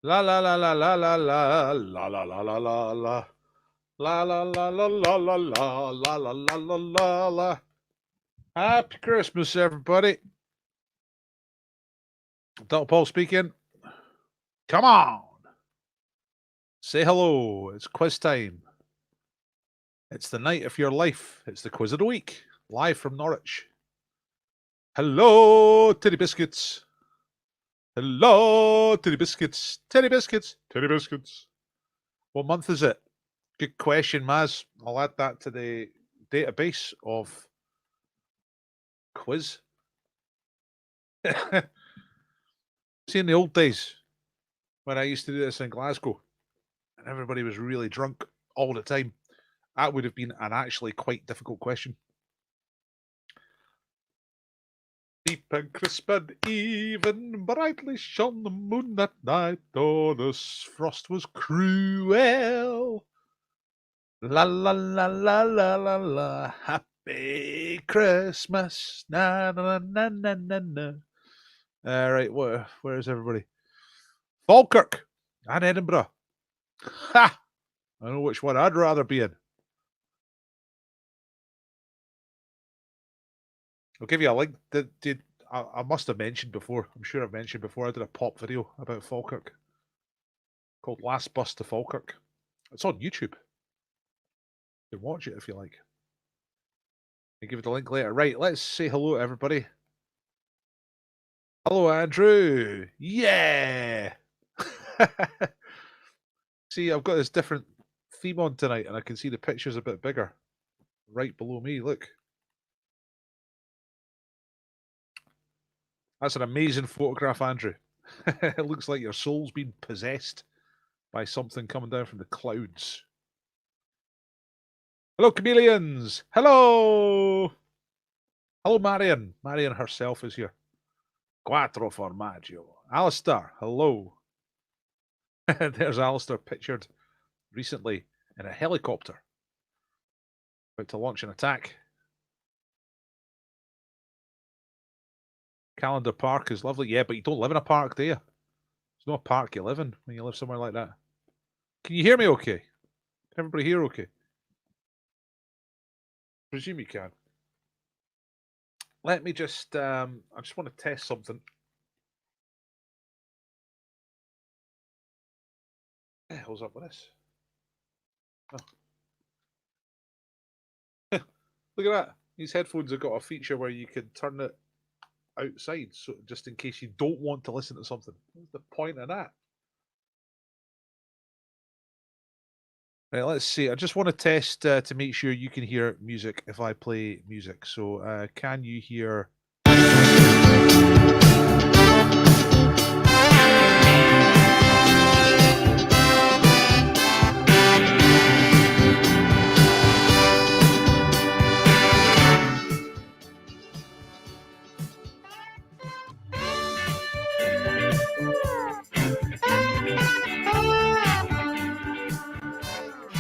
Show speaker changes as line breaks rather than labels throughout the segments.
La la la la la la la la la la la la la. La la la la la la la la la la la la la. Happy Christmas, everybody. Dr. Paul speaking. Come on. Say hello. It's quiz time. It's the night of your life. It's the quiz of the week. Live from Norwich. Hello, Teddy Biscuits. Hello, Teddy Biscuits. Teddy Biscuits. Teddy Biscuits. What month is it? Good question, Maz. I'll add that to the database of quiz. See, in the old days, when I used to do this in Glasgow, and everybody was really drunk all the time, that would have been an actually quite difficult question. Deep and crisp and even, brightly shone the moon that night. Oh, the frost was cruel. La la la la la la la. Happy Christmas. Na na na na na na. All right, where is everybody? Falkirk and Edinburgh. Ha! I know which one I'd rather be in. I'll give you a link. I must have mentioned before. I'm sure I've mentioned before. I did a pop video about Falkirk called "Last Bus to Falkirk." It's on YouTube. You can watch it if you like. I'll give you the link later. Right, let's say hello to everybody. Hello, Andrew. Yeah. See, I've got this different theme on tonight, and I can see the pictures a bit bigger right below me. Look. That's an amazing photograph, Andrew. It looks like your soul's been possessed by something coming down from the clouds. Hello, chameleons. Hello. Hello, Marion. Marion herself is here. Quattro formaggio. Alistair, hello. There's Alistair pictured recently in a helicopter about to launch an attack. Calendar Park is lovely. Yeah, but you don't live in a park, do you? There's no park you live in when you live somewhere like that. Can you hear me okay? Can everybody hear okay? Presume you can. Let me just, I just want to test something. What the hell's up with this? Oh. Look at that. These headphones have got a feature where you can turn it outside, so just in case you don't want to listen to something. What's the point of that? Right, let's see. I just want to test to make sure you can hear music if I play music. So, can you hear?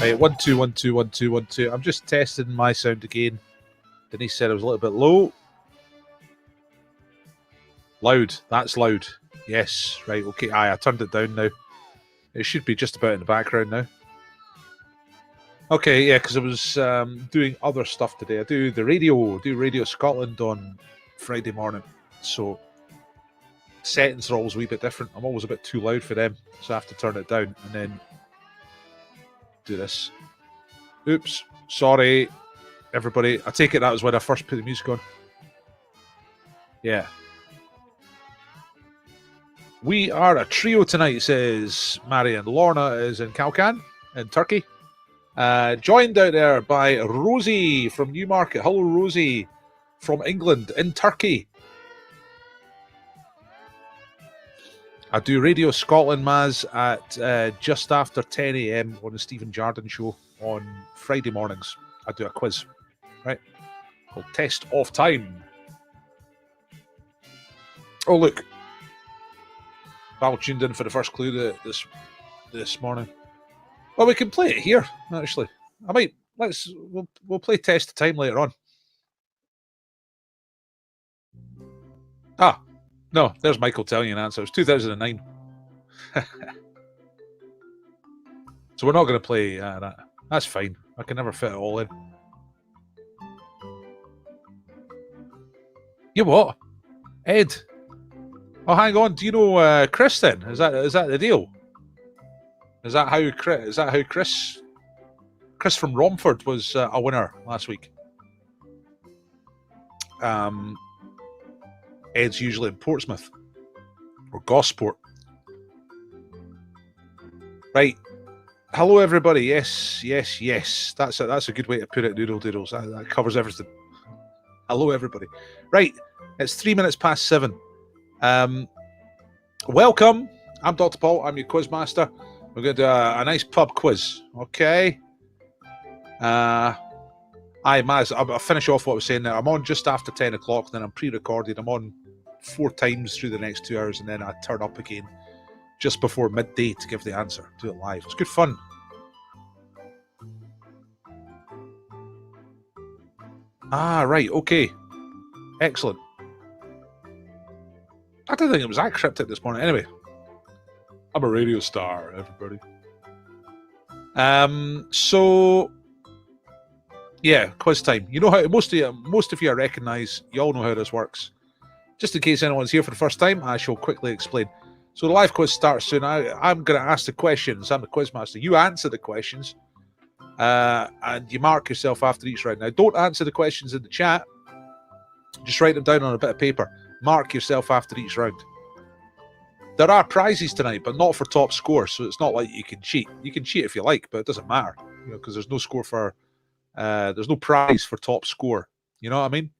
Right, 1 2 1 2 1 2 1 2. I'm just testing my sound again. Denise said it was a little bit low. Loud. That's loud. Yes. Right. Okay. Aye, I turned it down now. It should be just about in the background now. Okay. Yeah, because I was doing other stuff today. I do the radio. Do Radio Scotland on Friday morning. So settings are always a wee bit different. I'm always a bit too loud for them, so I have to turn it down and then do this. Oops. Sorry, everybody. I take it that was when I first put the music on. Yeah. We are a trio tonight, says Marion. Lorna is in Kalkan in Turkey. Joined out there by Rosie from Newmarket. Hello, Rosie from England in Turkey. I do Radio Scotland, Maz, at just after 10 a.m. on the Stephen Jardine show on Friday mornings. I do a quiz, right? Called Test of Time. Oh, look. Val tuned in for the first clue this morning. Well, we can play it here, actually. We'll play Test of Time later on. Ah, no, there's Michael telling you an answer. It was 2009. So we're not going to play that. That's fine. I can never fit it all in. You what? Ed? Oh, hang on. Do you know Chris then? Is that the deal? Is that how Chris from Romford was a winner last week? Ed's usually in Portsmouth or Gosport. Right. Hello, everybody. Yes. That's a good way to put it. Noodle doodles. That covers everything. Hello, everybody. Right. It's 3 minutes past 7. Welcome. I'm Dr. Paul. I'm your quiz master. We're going to do a nice pub quiz. Okay. I'll finish off what I was saying there. I'm on just after 10 o'clock, then I'm pre-recorded. I'm on 4 times through the next 2 hours, and then I turn up again just before midday to give the answer. Do it live. It's good fun. Right. Okay. Excellent. I didn't think it was that cryptic this morning. Anyway, I'm a radio star, everybody. So yeah, quiz time. You know how most of you I recognise. You all know how this works. Just in case anyone's here for the first time, I shall quickly explain. So the live quiz starts soon. I'm going to ask the questions. I'm the quiz master. You answer the questions, and you mark yourself after each round. Now, don't answer the questions in the chat. Just write them down on a bit of paper. Mark yourself after each round. There are prizes tonight, but not for top score. So it's not like you can cheat. You can cheat if you like, but it doesn't matter, because there's no score for. There's no prize for top score. You know what I mean?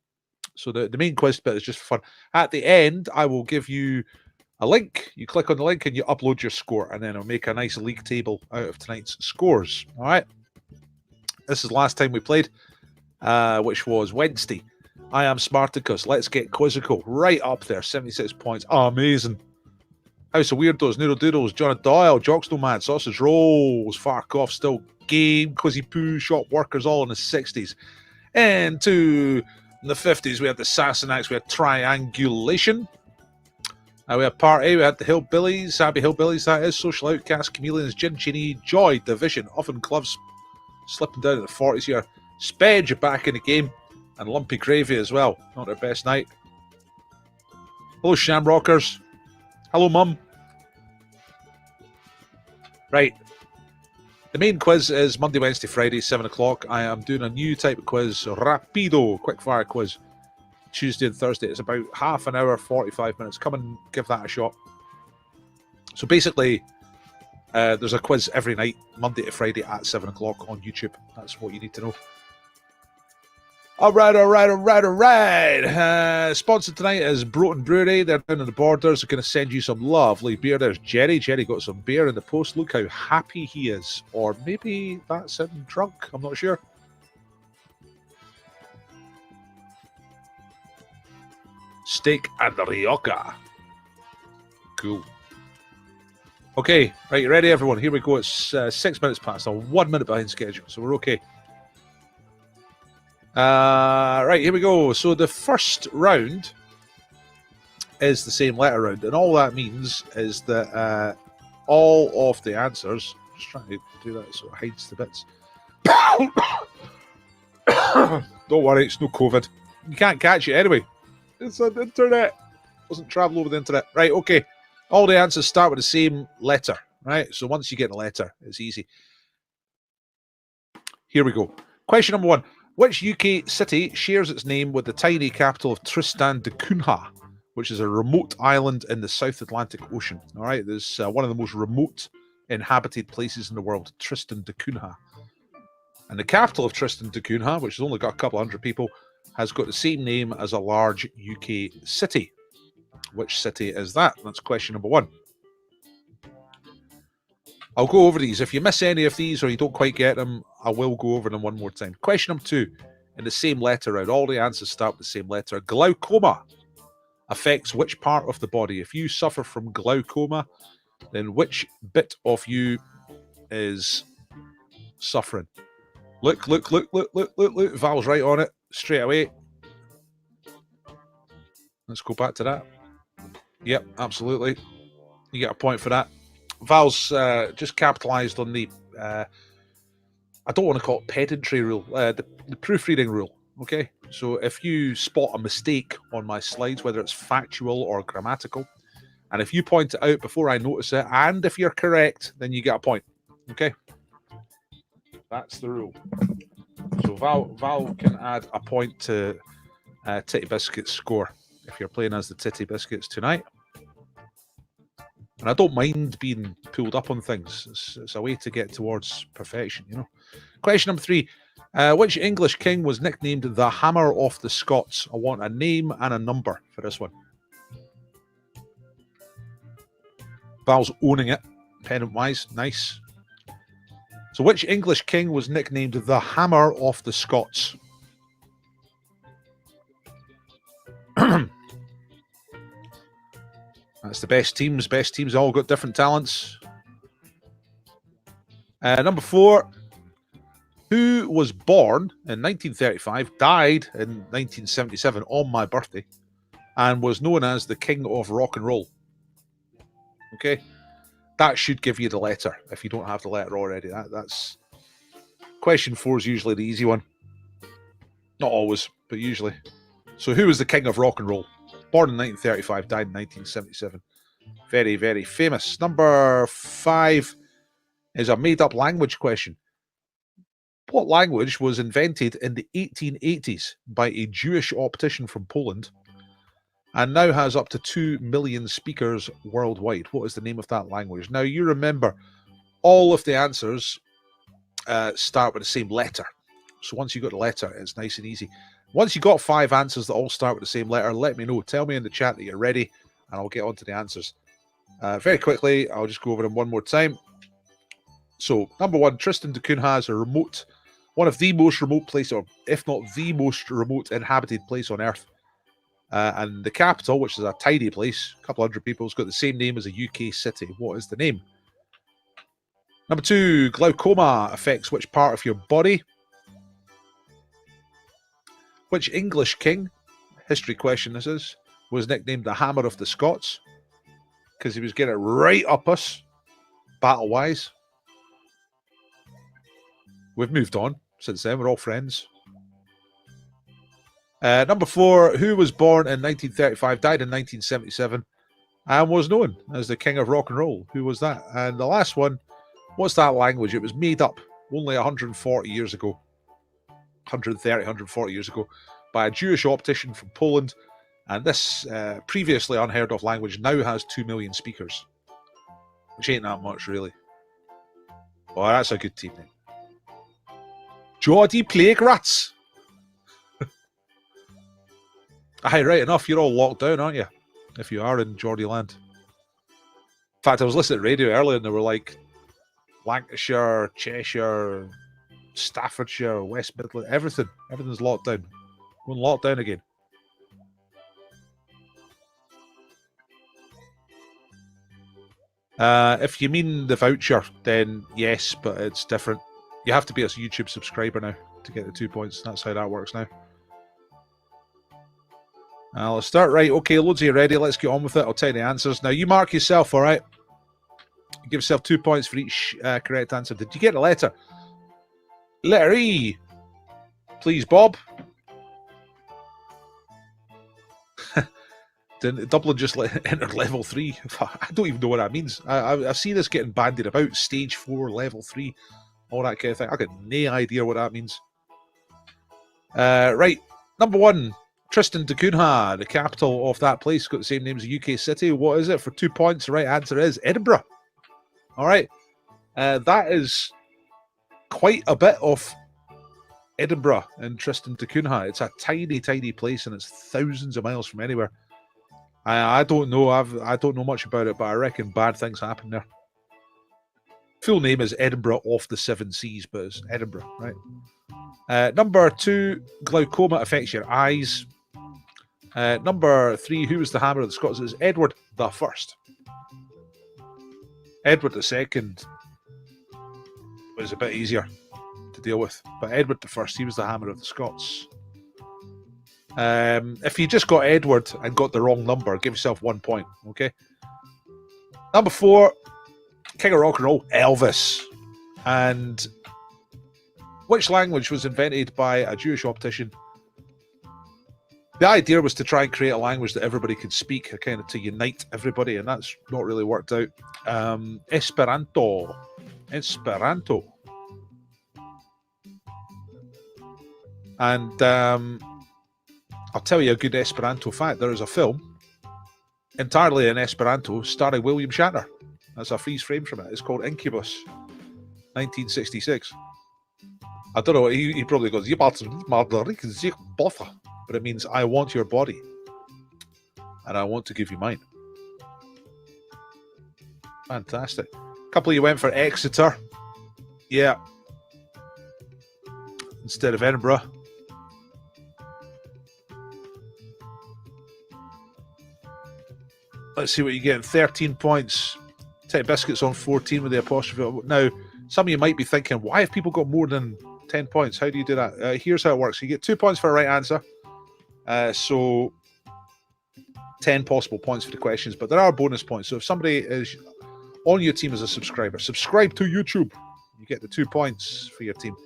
So the main quiz bit is just for fun. At the end, I will give you a link. You click on the link and you upload your score, and then I'll make a nice league table out of tonight's scores. All right. This is the last time we played, which was Wednesday. I am Smarticus. Let's get quizzical. Right up there, 76 points. Oh, amazing. House of Weirdos, Noodle Doodles, John Doyle, Jocks Nomad, Sausage Rolls, Fark Off, Still Game, Quizzy Poo, Shop Workers, all in the 60s. And to the 50s, we had the Sassenachs, we had Triangulation. We had Part A, we had the Hillbillies, Happy Hillbillies, that is, Social Outcasts, Chameleons, Gin Chinny, Joy, Division, Oven Gloves, slipping down in the 40s here. Spedge are back in the game, and Lumpy Gravy as well. Not their best night. Hello, Shamrockers. Hello, Mum. Right. The main quiz is Monday, Wednesday, Friday, 7 o'clock. I am doing a new type of quiz, Rapido, quick-fire quiz. Tuesday and Thursday. It's about half an hour, 45 minutes. Come and give that a shot. So basically, there's a quiz every night, Monday to Friday at 7 o'clock on YouTube. That's what you need to know. All right. Sponsored tonight is Broughton Brewery. They're down on the borders. They're going to send you some lovely beer. There's Jerry. Jerry got some beer in the post. Look how happy he is. Or maybe that's him drunk. I'm not sure. Steak and Rioja. Cool. Okay, right, you ready, everyone? Here we go. It's 6 minutes past. I'm 1 minute behind schedule, so we're okay. Right, here we go. So the first round is the same letter round, and all that means is that all of the answers. Just trying to do that so it hides the bits. Don't worry, it's no COVID. You can't catch it anyway. It's on the internet. Doesn't travel over the internet. Right, okay. All the answers start with the same letter, right? So once you get a letter, it's easy. Here we go. Question number 1. Which UK city shares its name with the tiny capital of Tristan da Cunha, which is a remote island in the South Atlantic Ocean? All right, there's one of the most remote inhabited places in the world, Tristan da Cunha. And the capital of Tristan da Cunha, which has only got a couple hundred people, has got the same name as a large UK city. Which city is that? That's question number 1. I'll go over these. If you miss any of these or you don't quite get them, I will go over them one more time. Question number 2, in the same letter round. All the answers start with the same letter. Glaucoma affects which part of the body? If you suffer from glaucoma, then which bit of you is suffering? Look. Val's right on it straight away. Let's go back to that. Yep, absolutely. You get a point for that. Val's just capitalised on the I don't want to call it pedantry rule, the proofreading rule. Okay, so if you spot a mistake on my slides, whether it's factual or grammatical, and if you point it out before I notice it, and if you're correct, then you get a point. Okay, that's the rule. So Val can add a point to Titty Biscuit's score if you're playing as the Titty Biscuits tonight. And I don't mind being pulled up on things. It's a way to get towards perfection, you know. Question number 3. Which English king was nicknamed the Hammer of the Scots? I want a name and a number for this one. Val's owning it, pennant-wise. Nice. So which English king was nicknamed the Hammer of the Scots? That's the best teams. Best teams all got different talents. Number 4. Who was born in 1935, died in 1977 on my birthday, and was known as the King of Rock and Roll? Okay, that should give you the letter if you don't have the letter already. That's question 4 is usually the easy one. Not always, but usually. So who was the King of Rock and Roll? Born in 1935, died in 1977. Very, very famous. Number 5 is a made-up language question. What language was invented in the 1880s by a Jewish optician from Poland and now has up to 2 million speakers worldwide? What is the name of that language? Now, you remember, all of the answers start with the same letter. So once you got the letter, it's nice and easy. Once you got 5 answers that all start with the same letter, let me know. Tell me in the chat that you're ready, and I'll get on to the answers. Very quickly, I'll just go over them one more time. So, number 1, Tristan da Cunha is one of the most remote places, or if not the most remote inhabited place on Earth. And the capital, which is a tiny place, a couple hundred people, has got the same name as a UK city. What is the name? Number 2, glaucoma affects which part of your body? Which English king, history question this is, was nicknamed the Hammer of the Scots? Because he was getting it right up us, battle-wise. We've moved on since then. We're all friends. Number 4, who was born in 1935, died in 1977, and was known as the King of Rock and Roll? Who was that? And the last one, what's that language? It was made up only 140 years ago. 140 years ago by a Jewish optician from Poland, and this previously unheard of language now has 2 million speakers, which ain't that much really. Oh, that's a good team name. Geordie Plague Rats. Aye, right enough, you're all locked down, aren't you? If you are in Geordie land. In fact, I was listening to radio earlier and they were like Lancashire, Cheshire, Staffordshire, West Midlands, everything's locked down. Going locked down again. If you mean the voucher, then yes, but it's different. You have to be a YouTube subscriber now to get the 2 points. That's how that works now. Let's start. Right, okay, loads of you ready. Let's get on with it. I'll tell you the answers. Now, you mark yourself, all right? Give yourself 2 points for each correct answer. Did you get the letter? Letter E. Please, Bob. Dublin just entered level 3. I don't even know what that means. I see this getting bandied about. Stage 4, level 3, all that kind of thing. I got no idea what that means. Right, number 1. Tristan da Cunha, the capital of that place, got the same name as a UK city. What is it? For 2 points, the right answer is Edinburgh. All right. That is quite a bit of Edinburgh in Tristan da Cunha. It's a tiny, tiny place, and it's thousands of miles from anywhere. I don't know. I don't know much about it, but I reckon bad things happen there. Full name is Edinburgh off the 7 Seas, but it's Edinburgh, right? Number 2, glaucoma affects your eyes. Number 3, who was the Hammer of the Scots? It was Edward the First. Edward the Second was a bit easier to deal with, but Edward the First, he was the Hammer of the Scots. If you just got Edward and got the wrong number, give yourself 1 point, okay? Number 4, King of Rock and Roll, Elvis. And which language was invented by a Jewish optician? The idea was to try and create a language that everybody could speak, kind of to unite everybody, and that's not really worked out. Esperanto. Esperanto. And I'll tell you a good Esperanto fact. There is a film entirely in Esperanto starring William Shatner. That's a freeze frame from it. It's called Incubus, 1966. I don't know. He probably goes, but it means I want your body and I want to give you mine. Fantastic. A couple of you went for Exeter. Yeah. Instead of Edinburgh. Let's see what you get. 13 points. Tech Biscuits on 14 with the apostrophe. Now, some of you might be thinking, why have people got more than 10 points? How do you do that? Here's how it works. You get 2 points for a right answer. So 10 possible points for the questions, but there are bonus points. So if somebody is on your team as a subscriber, subscribe to YouTube, you get the 2 points for your team.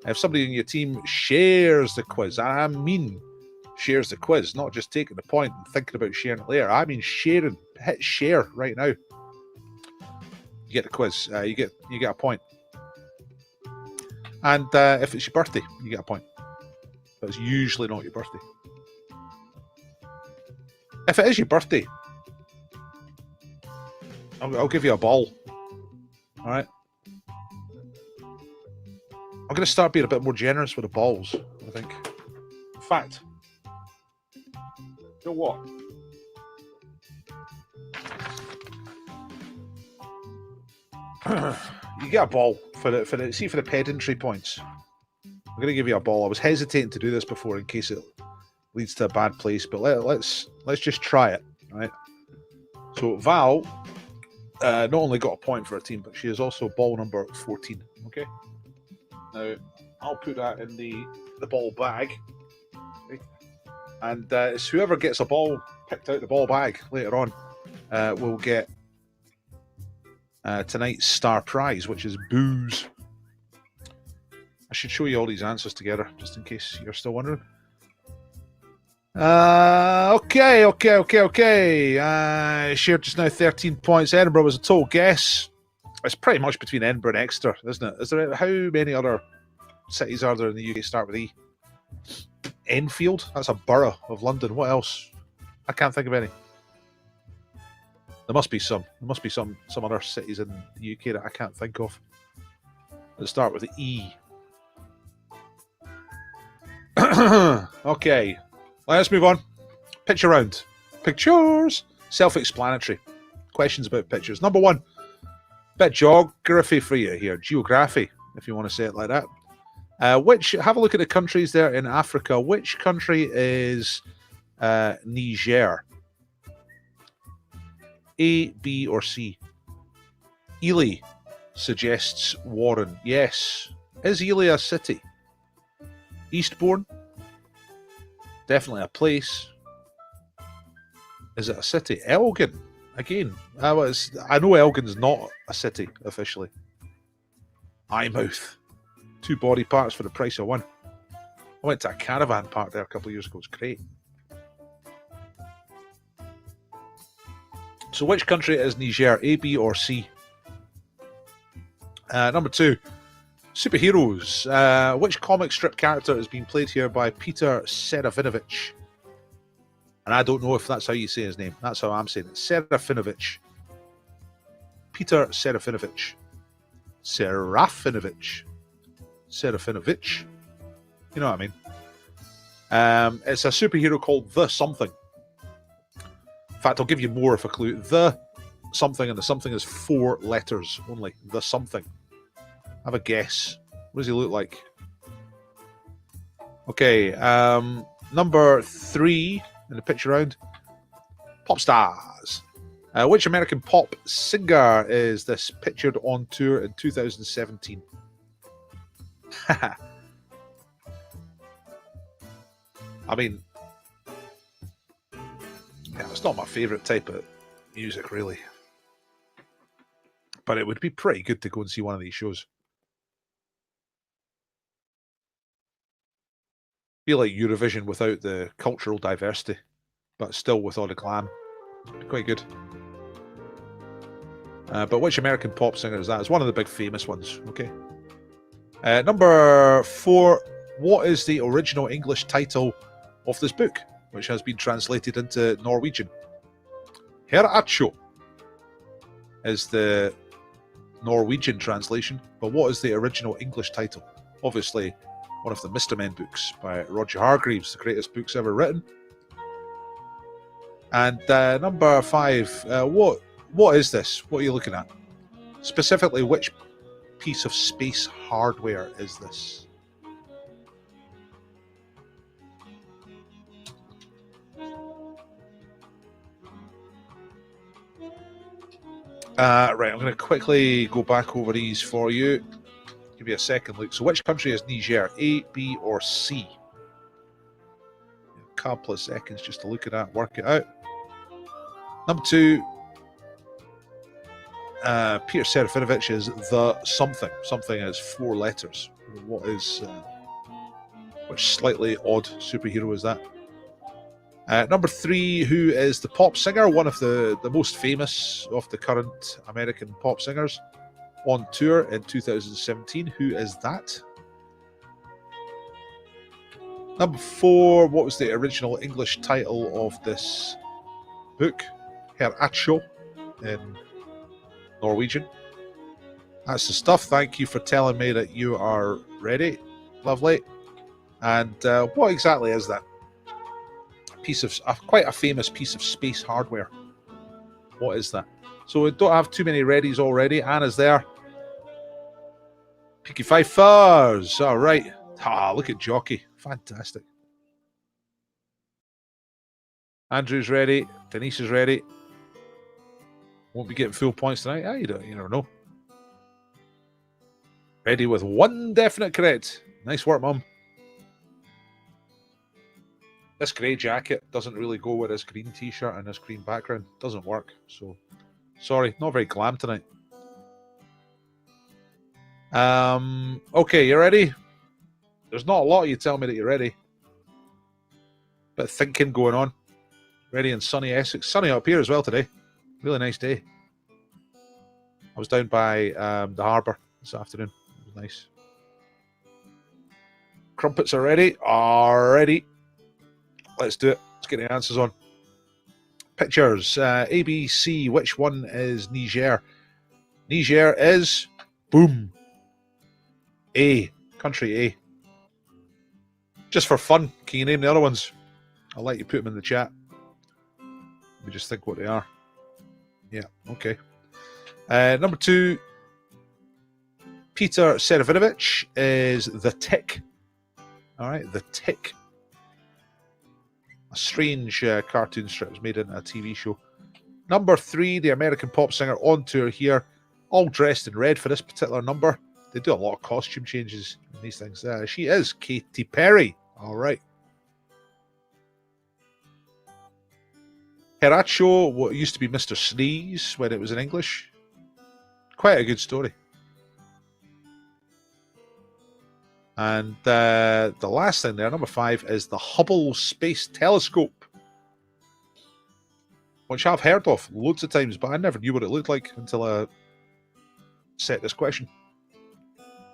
If somebody on your team shares the quiz, I mean shares the quiz, not just taking the point and thinking about sharing it later. I mean sharing. Hit share right now. You get the quiz. You get a point. And if it's your birthday, you get a point. But it's usually not your birthday. If it is your birthday, I'll give you a ball. All right. I'm going to start being a bit more generous with the balls, I think. In fact, you know what? You get a ball for the pedantry points. I'm going to give you a ball. I was hesitating to do this before in case it leads to a bad place, but let's just try it, right? So Val not only got a point for her team, but she is also ball number 14. Okay. Now I'll put that in the ball bag, okay? And it's whoever gets a ball picked out the ball bag later on will get tonight's star prize, which is booze. I should show you all these answers together, just in case you're still wondering. Okay. Shared just now 13 points. Edinburgh was a total guess. It's pretty much between Edinburgh and Exeter, isn't it? Is there? How many other cities are there in the UK start with E? Enfield? That's a borough of London. What else? I can't think of any. There must be some. There must be some other cities in the UK that I can't think of that start with E. Okay, let's move on. Picture round. Pictures. Self-explanatory. Questions about pictures. Number one. Bit of geography for you here. Geography, if you want to say it like that. Have a look at the countries there in Africa. Which country is Niger? A, B, or C? Ely suggests Warren. Yes. Is Ely a city? Eastbourne? Definitely a place. Is it a city? Elgin? Again, I know Elgin's not a city officially. Eyemouth. 2 body parts for the price of 1. I went to a caravan park there a couple of years ago. It's great. So which country is Niger? A, B, or C? Number 2. Superheroes. Which comic strip character is being played here by Peter Serafinovich? And I don't know if that's how you say his name. That's how I'm saying it. Serafinovich. Peter Serafinovich. Serafinovich. You know what I mean? It's a superhero called The Something. In fact, I'll give you more of a clue. The Something, and the something is 4 letters only. The Something. Have a guess. What does he look like? Okay, number 3 in the picture round. Pop stars. Which American pop singer is this pictured on tour in 2017? I mean, yeah, it's not my favourite type of music, really. But it would be pretty good to go and see one of these shows. Be like Eurovision without the cultural diversity, but still with all the glam. Quite good. But which American pop singer is that? It's one of the big famous ones. Okay. Number 4. What is the original English title of this book, which has been translated into Norwegian? Her Acho is the Norwegian translation, but what is the original English title? Obviously, one of the Mr. Men books by Roger Hargreaves, the greatest books ever written. And number 5, what is this? What are you looking at? Specifically, which piece of space hardware is this? Right, I'm going to quickly go back over these for you. Give you a second look. So which country is Niger? A, B, or C? A couple of seconds just to look at that, work it out. Number 2, Peter Serafinovich is the something. Something is 4 letters. What is... which slightly odd superhero is that? Number 3, who is the pop singer? One of the most famous of the current American pop singers on tour in 2017. Who is that? Number 4, what was the original English title of this book? Her Acho in Norwegian. That's the stuff. Thank you for telling me that you are ready. Lovely. And what exactly is that? Piece of quite a famous piece of space hardware. What is that? So we don't have too many readies already. Anna's there. Peaky Fifers. All right. Look at Jockey. Fantastic. Andrew's ready. Denise is ready. Won't be getting full points tonight. You never know. Ready with 1 definite correct. Nice work, Mum. This grey jacket doesn't really go with this green t-shirt and this green background. Doesn't work. So, sorry, not very glam tonight. Okay, you ready? There's not a lot of you tell me that you're ready. Bit of thinking going on. Ready in sunny Essex. Sunny up here as well today. Really nice day. I was down by the harbour this afternoon. It was nice. Crumpets are ready. Ready. Let's do it. Let's get the answers on. Pictures. A, B, C. Which one is Niger? Niger is... Boom. A. Country A. Just for fun, can you name the other ones? I'll let you put them in the chat. Let me just think what they are. Yeah, okay. Number 2. Peter Serafinovich is The Tick. All right, The Tick. A strange cartoon strip was made into a TV show. Number 3, the American pop singer on tour here, all dressed in red for this particular number. They do a lot of costume changes in these things. She is Katy Perry. All right. Heracho, what used to be Mr. Sneeze when it was in English. Quite a good story. And the last thing there, number 5, is the Hubble Space Telescope, which I've heard of loads of times, but I never knew what it looked like until I set this question.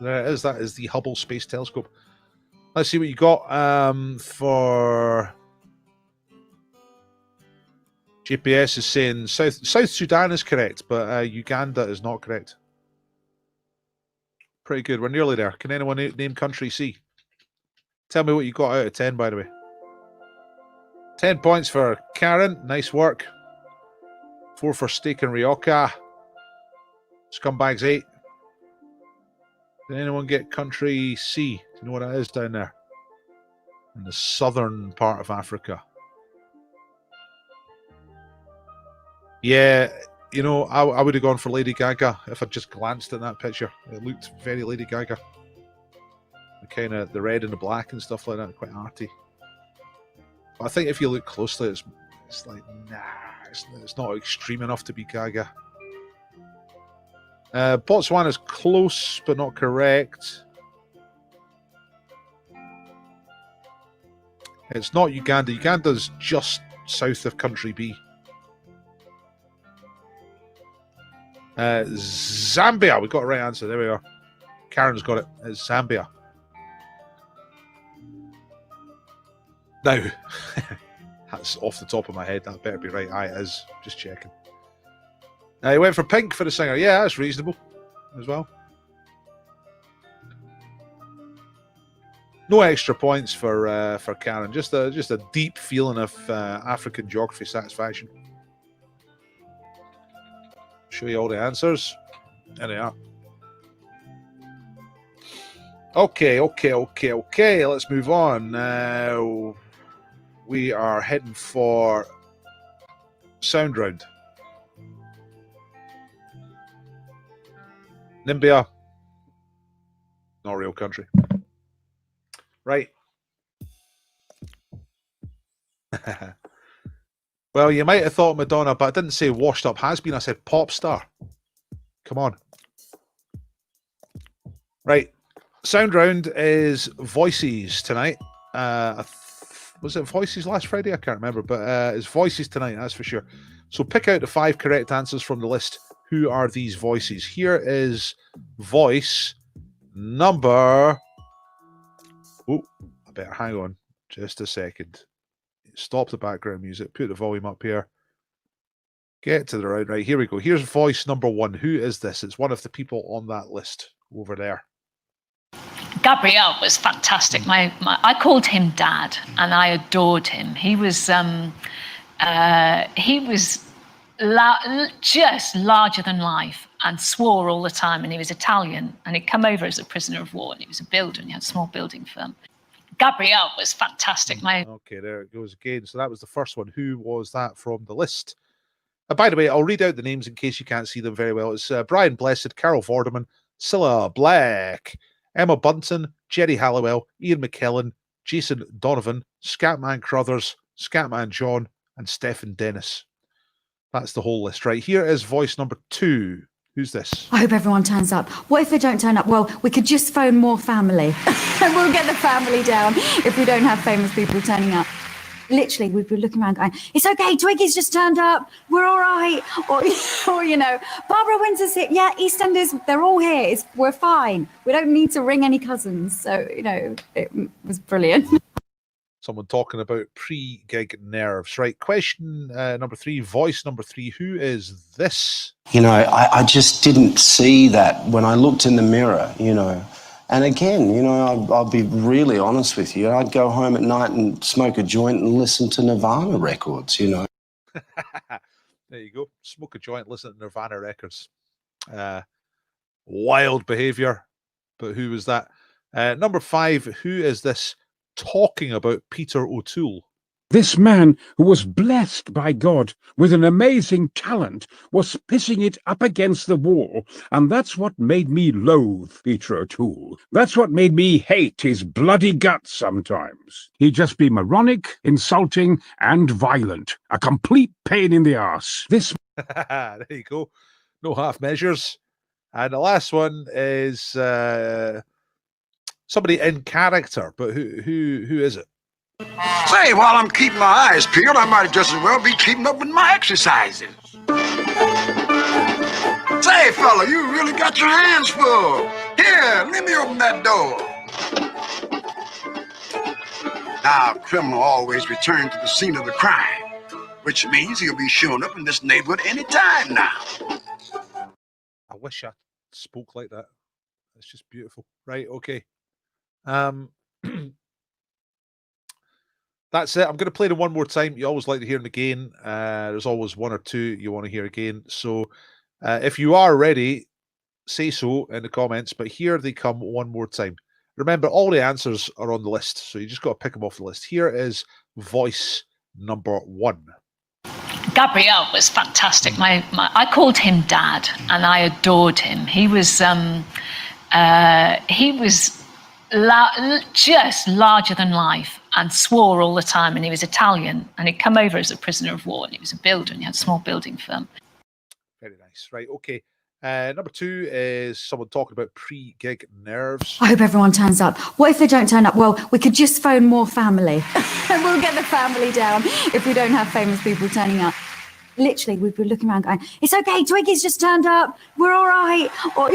There it is. That is the Hubble Space Telescope. Let's see what you got for... GPS is saying South Sudan is correct, but Uganda is not correct. Pretty good. We're nearly there. Can anyone name country C? Tell me what you got out of 10, by the way. 10 points for Karen. Nice work. 4 for Steak and Rioja. Scumbags 8. Did anyone get country C? Do you know what that is down there? In the southern part of Africa. Yeah, you know, I would have gone for Lady Gaga if I'd just glanced at that picture. It looked very Lady Gaga. The kind of the red and the black and stuff like that, quite arty. But I think if you look closely, it's like, nah, it's not extreme enough to be Gaga. Botswana's close, but not correct. It's not Uganda. Uganda's just south of Country B. Zambia. We got a right answer. There we are. Karen's got it. It's Zambia. Now, that's off the top of my head. That better be right. Aye, it is. Just checking. He went for pink for the singer. Yeah, that's reasonable as well. No extra points for Karen. Just a deep feeling of African geography satisfaction. Show you all the answers. There they are. Okay. Let's move on. Now we are heading for sound round. Namibia, not a real country. Right. Well, you might have thought Madonna, but I didn't say washed up has been. I said pop star. Come on. Right. Sound round is voices tonight. Was it voices last Friday? I can't remember, but it's voices tonight, that's for sure. So pick out the 5 correct answers from the list. Who are these voices? Here is voice number... Oh, I better hang on just a second. Stop the background music. Put the volume up here. Get to the round. Right, here we go. Here's voice number 1. Who is this? It's one of the people on that list over there.
Gabriel was fantastic. I called him Dad, and I adored him. He was just larger than life and swore all the time. And he was Italian, and he'd come over as a prisoner of war, and he was a builder, and he had a small building firm. Gabriel was fantastic.
Okay, there it goes again. So that was the first one. Who was that from the list? By the way, I'll read out the names in case you can't see them very well. It's Brian Blessed, Carol Vorderman, Cilla Black, Emma Bunton, Jerry Halliwell, Ian McKellen, Jason Donovan, Scatman Crothers, Scatman John, and Stephen Dennis. That's the whole list. Right, here is voice number 2. Who's this?
I hope everyone turns up. What if they don't turn up? Well, we could just phone more family. And we'll get the family down if we don't have famous people turning up. Literally, we'd be looking around going, it's okay, Twiggy's just turned up. We're all right. Or you know, Barbara Windsor's here. Yeah, EastEnders, they're all here. We're fine. We don't need to ring any cousins. So, you know, it was brilliant.
Someone talking about pre-gig nerves. Right, question number 3, voice number 3. Who is this?
You know, I just didn't see that when I looked in the mirror, you know. And again, you know, I'll be really honest with you. I'd go home at night and smoke a joint and listen to Nirvana records, you know.
There you go. Smoke a joint, listen to Nirvana records. Wild behaviour. But who was that? Number 5, who is this talking about Peter O'Toole?
This man, who was blessed by God with an amazing talent, was pissing it up against the wall, and that's what made me loathe Peter O'Toole. That's what made me hate his bloody guts sometimes. He'd just be moronic, insulting, and violent. A complete pain in the arse. This...
There you go. No half measures. And the last one is somebody in character, but who is it?
Say, while I'm keeping my eyes peeled, I might just as well be keeping up with my exercises. Say, fella, you really got your hands full. Here, let me open that door. Now, a criminal always returns to the scene of the crime, which means he'll be showing up in this neighborhood any time now.
I wish I spoke like that. It's just beautiful. Right, okay. That's it. I'm going to play them one more time. You always like to hear them again. There's always one or two you want to hear again. So if you are ready, say so in the comments. But here they come one more time. Remember, all the answers are on the list. So you just got to pick them off the list. Here is voice number 1.
Gabriel was fantastic. I called him Dad, and I adored him. He was just larger than life and swore all the time, and he was Italian, and he'd come over as a prisoner of war, and he was a builder, and he had a small building firm.
Very nice. Right, okay. Number 2 is someone talking about pre-gig nerves.
I hope everyone turns up. What if they don't turn up? Well, we could just phone more family. And we'll get the family down if we don't have famous people turning up. Literally, we'd be looking around going, it's okay, Twiggy's just turned up, we're all right. Or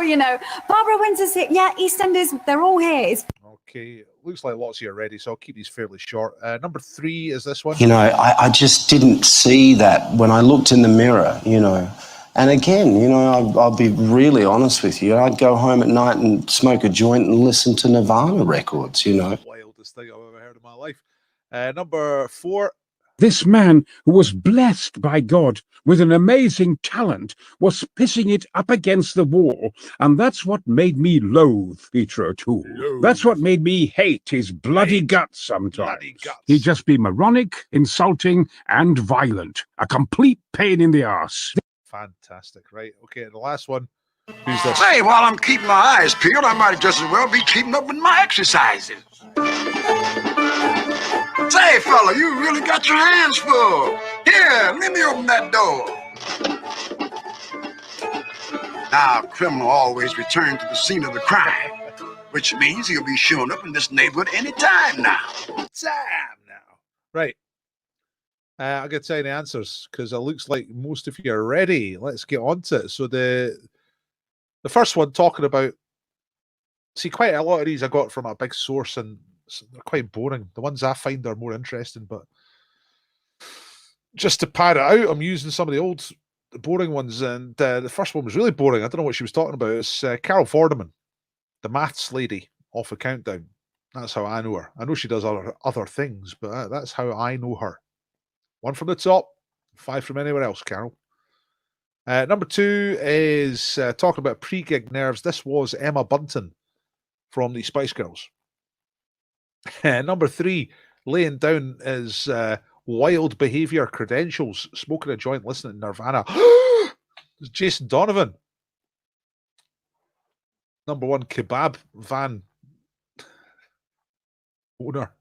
you know, Barbara Windsor's here. Yeah, EastEnders, they're all here.
Okay, looks like lots here already, so I'll keep these fairly short. Number 3 is this one.
You know, I just didn't see that when I looked in the mirror, you know. And again, you know, I'll be really honest with you. I'd go home at night and smoke a joint and listen to Nirvana records, you know.
Wildest thing I've ever heard in my life. Number 4.
This man, who was blessed by God with an amazing talent, was pissing it up against the wall, and that's what made me loathe Peter O'Toole. That's what made me hate his bloody guts sometimes.
Bloody guts.
He'd just be moronic, insulting, and violent. A complete pain in the arse.
Fantastic, right? Okay, the last one. Who's this?
Say, while I'm keeping my eyes peeled, I might just as well be keeping up with my exercises. Say, fella, you really got your hands full. Here, let me open that door. Now, a criminal always returns to the scene of the crime, which means he'll be showing up in this neighborhood any time now.
Right. I'll get to the answers because it looks like most of you are ready. Let's get on to it. So the first one talking about, see, quite a lot of these I got from a big source and they're quite boring. The ones I find are more interesting, but just to pad it out, I'm using some of the boring ones. And the first one was really boring. I don't know what she was talking about. It's Carol Vorderman, the maths lady off a Countdown. That's how I know her. I know she does other things, but that's how I know her. 1 from the top, 5 from anywhere else, Carol. Number 2 is talking about pre-gig nerves. This was Emma Bunton from the Spice Girls. Number 3, laying down his wild behaviour credentials, smoking a joint, listening to Nirvana. It's Jason Donovan. Number 1, kebab van owner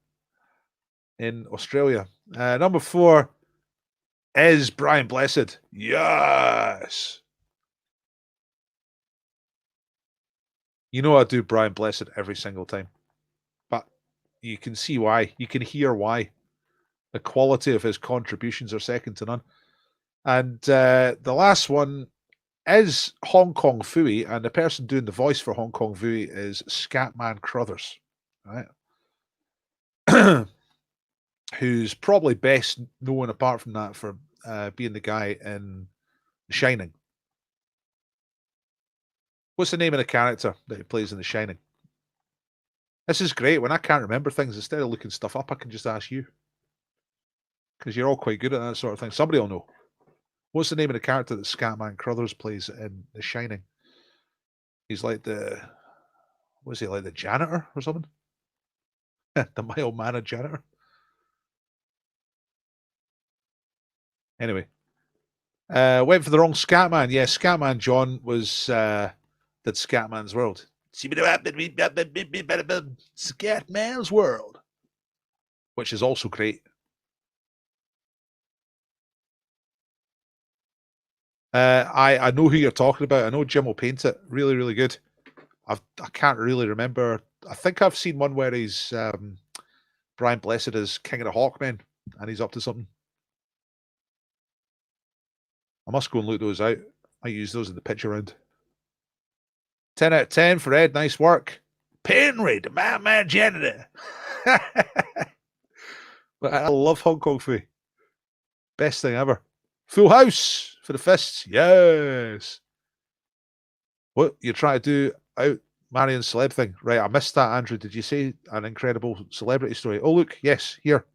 in Australia. Number 4 is Brian Blessed. Yes. You know I do Brian Blessed every single time. But you can see why. You can hear why. The quality of his contributions are second to none. And the last one is Hong Kong Phooey, and the person doing the voice for Hong Kong Phooey is Scatman Crothers. Right? Who's probably best known apart from that for being the guy in The Shining. What's the name of the character that he plays in The Shining? This is great. When I can't remember things, instead of looking stuff up, I can just ask you. Because you're all quite good at that sort of thing. Somebody will know. What's the name of the character that Scatman Crothers plays in The Shining? He's like the janitor or something? The mild-mannered janitor? Anyway, went for the wrong Scatman. Yeah, Scatman John was did Scatman's World. Scatman's World, which is also great. I know who you're talking about. I know Jim will paint it. Really, really good. I can't really remember. I think I've seen one where he's Brian Blessed is King of the Hawkmen, and he's up to something. I must go and look those out. I use those in the pitch around. 10 out of 10 for Ed. Nice work. Penry, the man janitor. But I love Hong Kong Phooey. Best thing ever. Full House for the fists. Yes. What you're trying to do out Marion celeb thing? Right, I missed that, Andrew. Did you say an incredible celebrity story? Oh, look, yes, here.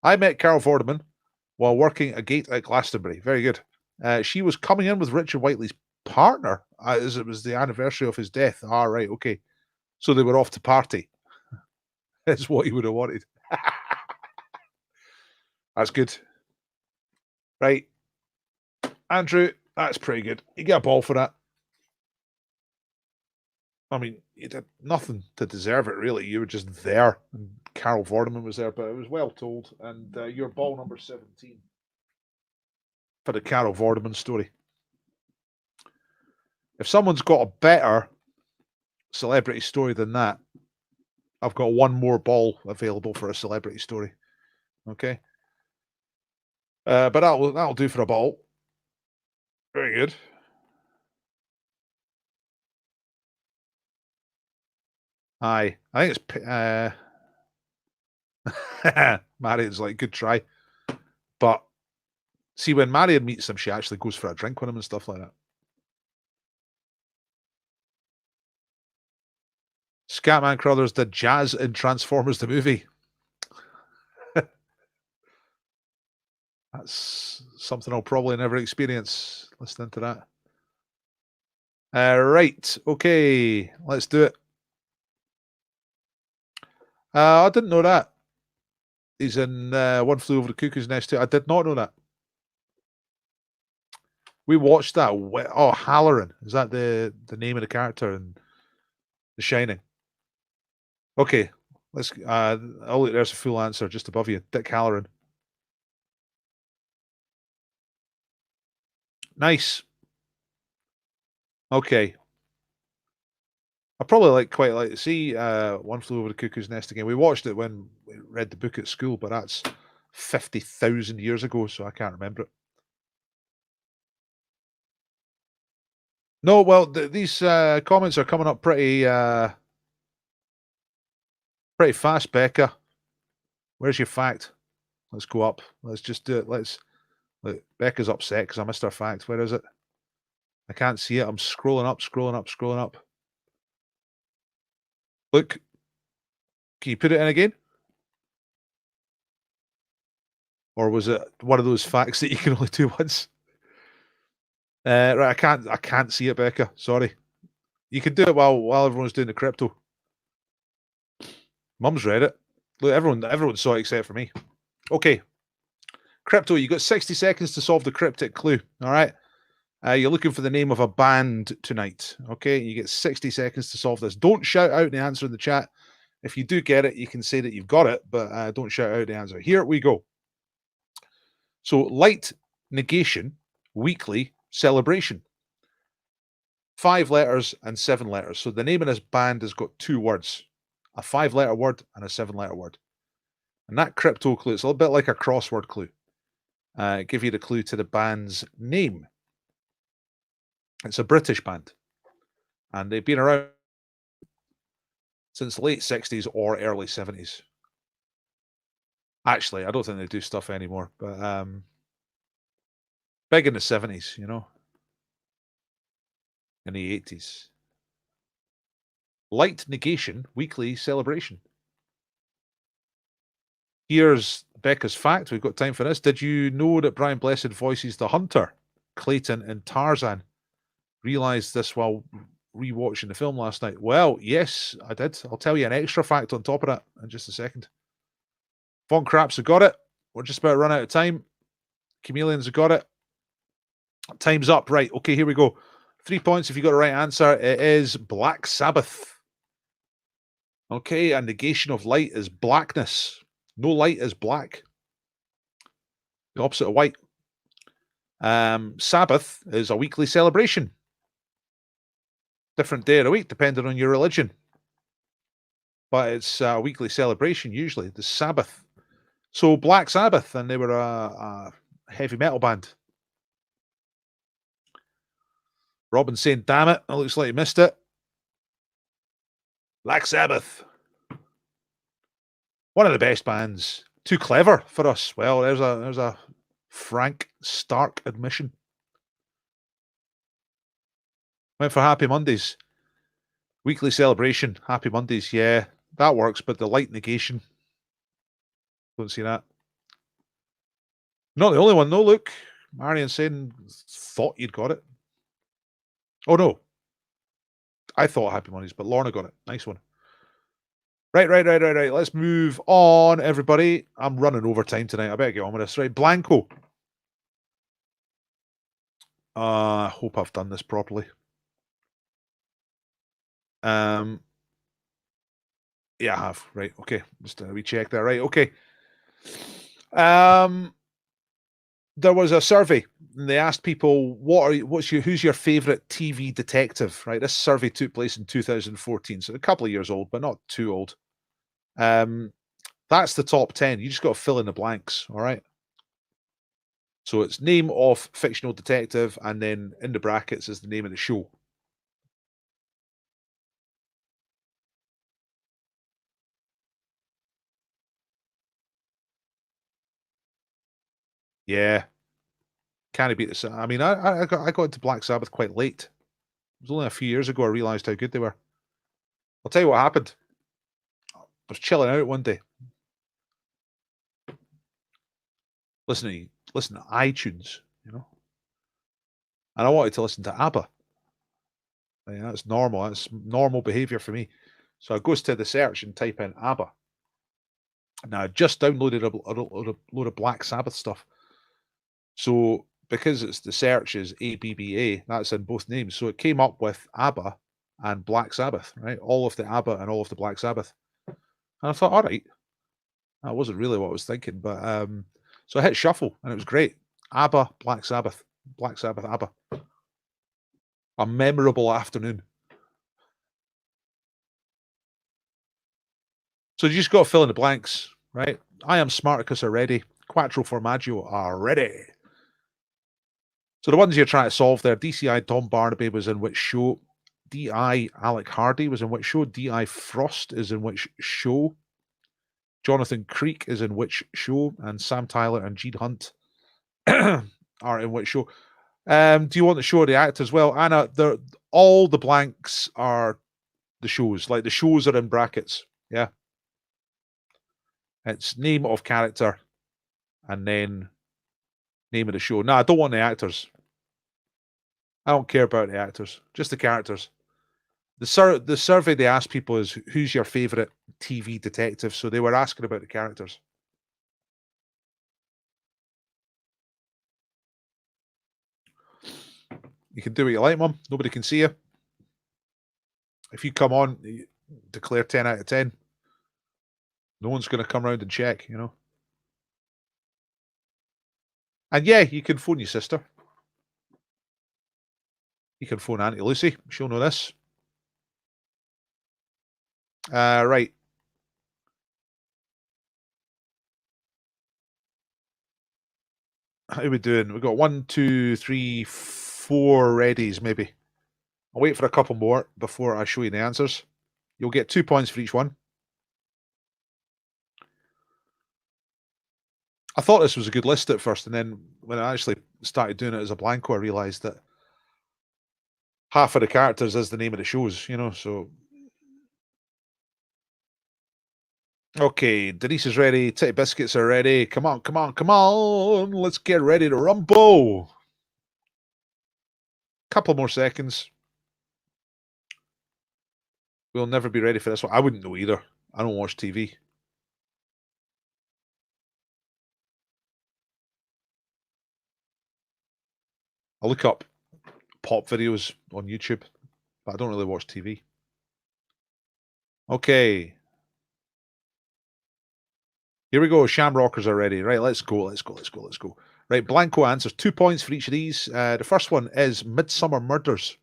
I met Carol Vorderman while working a gate at Glastonbury. Very good. She was coming in with Richard Whiteley's partner as it was the anniversary of his death. Ah, right, okay. So they were off to party. That's what he would have wanted. That's good. Right. Andrew, that's pretty good. You get a ball for that. I mean, you did nothing to deserve it, really. You were just there. And Carol Vorderman was there, but it was well told. And your ball number 17 for the Carol Vorderman story. If someone's got a better celebrity story than that, I've got one more ball available for a celebrity story. Okay. But that'll do for a ball. Very good. Aye. I think it's Marion's like, good try. But see, when Marion meets him, she actually goes for a drink with him and stuff like that. Scatman Crothers did jazz in Transformers the movie. That's something I'll probably never experience listening to that. Right. Okay. Let's do it. I didn't know that. He's in One Flew Over the Cuckoo's Nest too. I did not know that. We watched that. Oh, Halloran. Is that the name of the character in The Shining? Okay. Let's. Oh, there's a full answer just above you. Dick Halloran. Nice. Okay. I probably quite like to see One Flew Over the Cuckoo's Nest again. We watched it when we read the book at school, but that's 50,000 years ago, so I can't remember it. No, well, these comments are coming up pretty fast, Becca. Where's your fact? Let's go up. Let's just do it. Look, Becca's upset because I missed her fact. Where is it? I can't see it. I'm scrolling up, scrolling up, scrolling up. Look. Can you put it in again? Or was it one of those facts that you can only do once? Right, I can't see it, Becca. Sorry. You can do it while everyone's doing the crypto. Mum's read it. Look, everyone saw it except for me. Okay. Crypto, you got 60 seconds to solve the cryptic clue. All right. You're looking for the name of a band tonight. Okay. You get 60 seconds to solve this. Don't shout out the answer in the chat. If you do get it, you can say that you've got it, but don't shout out the answer. Here we go. So, light negation, weekly celebration. 5 letters and 7 letters. So the name of this band has got 2 words, a 5-letter word and a 7-letter word. And that crypto clue, it's a little bit like a crossword clue. Give you the clue to the band's name. It's a British band. And they've been around since the late 60s or early 70s. Actually, I don't think they do stuff anymore, but big in the 70s, you know, in the 80s. Light negation, weekly celebration. Here's Becca's fact. We've got time for this. Did you know that Brian Blessed voices the hunter, Clayton, in Tarzan? Realised this while rewatching the film last night. Well, yes, I did. I'll tell you an extra fact on top of that in just a second. Von Craps have got it. We're just about to run out of time. Chameleons have got it. Time's up. Right. Okay, here we go. 3 points if you got the right answer. It is Black Sabbath. Okay, a negation of light is blackness. No light is black. The opposite of white. Sabbath is a weekly celebration. Different day of the week, depending on your religion. But it's a weekly celebration, usually, the Sabbath. So Black Sabbath, and they were a heavy metal band. Robin saying, damn it, it looks like you missed it. Black Sabbath. One of the best bands. Too clever for us. Well, there's a frank, stark admission. Went for Happy Mondays. Weekly celebration. Happy Mondays. Yeah, that works, but the light negation. Don't see that. Not the only one, no, look. Marion saying, thought you'd got it. Oh, no. I thought Happy Mondays, but Lorna got it. Nice one. Right. Let's move on, everybody. I'm running over time tonight. I better get on with this. Right, Blanco. I hope I've done this properly. Yeah, I have. Right, okay. Just recheck that. Right, okay. There was a survey they asked people, who's your favorite TV detective? Right, this survey took place in 2014, so a couple of years old, but not too old. That's the top 10. You just got to fill in the blanks. All right. So it's name of fictional detective, and then in the brackets is the name of the show. Yeah. Can't beat this. I mean, I got into Black Sabbath quite late. It was only a few years ago I realised how good they were. I'll tell you what happened. I was chilling out one day. Listen to iTunes, you know. And I wanted to listen to ABBA. I mean, that's normal. That's normal behaviour for me. So I goes to the search and type in ABBA. Now I just downloaded a load of Black Sabbath stuff. So because it's the search is ABBA, that's in both names. So it came up with ABBA and Black Sabbath, right? All of the ABBA and all of the Black Sabbath. And I thought, all right, that wasn't really what I was thinking, but so I hit shuffle and it was great. ABBA, Black Sabbath, ABBA. A memorable afternoon. So you just got to fill in the blanks, right? I am Smarticus are ready. Quattro Formaggio are ready. So the ones you're trying to solve there, DCI Tom Barnaby was in which show? DI Alec Hardy was in which show? DI Frost is in which show? Jonathan Creek is in which show? And Sam Tyler and Gene Hunt are in which show? Do you want the show or the actors? Well, Anna, all the blanks are the shows. Like the shows are in brackets. Yeah. It's name of character and then name of the show. No, I don't want the actors. I don't care about the actors. Just the characters. The survey they asked people is, who's your favourite TV detective? So they were asking about the characters. You can do what you like, Mum. Nobody can see you. If you come on, you declare 10 out of 10. No one's going to come around and check, you know. And yeah, you can phone your sister. You can phone Auntie Lucy. She'll know this. Right. How are we doing? We've got 1, 2, 3, 4 readies, maybe. I'll wait for a couple more before I show you the answers. You'll get 2 points for each one. I thought this was a good list at first, and then when I actually started doing it as a blanco, I realised that half of the characters is the name of the shows, you know, so... Okay, Denise is ready. Titty Biscuits are ready. Come on, come on, come on. Let's get ready to rumble. Couple more seconds. We'll never be ready for this one. I wouldn't know either. I don't watch TV. I look up pop videos on YouTube, but I don't really watch TV. Okay. Here we go. Shamrockers are ready. Right, let's go, let's go, let's go, let's go. Right, blanco answers. 2 points for each of these. The first one is Midsummer Murders.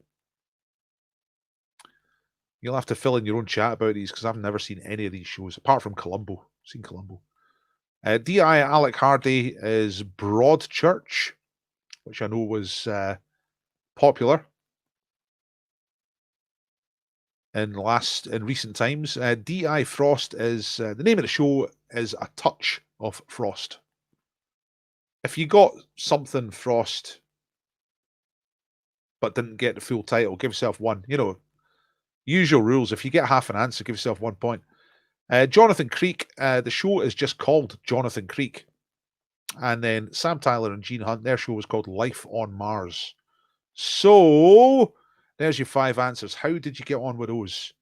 You'll have to fill in your own chat about these because I've never seen any of these shows, apart from Columbo. I've seen Columbo. D.I. Alec Hardy is Broadchurch, which I know was popular in recent times. D.I. Frost is the name of the show is A Touch of Frost. If you got something Frost but didn't get the full title, give yourself one. You know, usual rules. If you get half an answer, give yourself 1 point. Jonathan Creek, the show is just called Jonathan Creek. And then Sam Tyler and Gene Hunt, their show was called Life on Mars. So there's your 5 answers. How did you get on with those?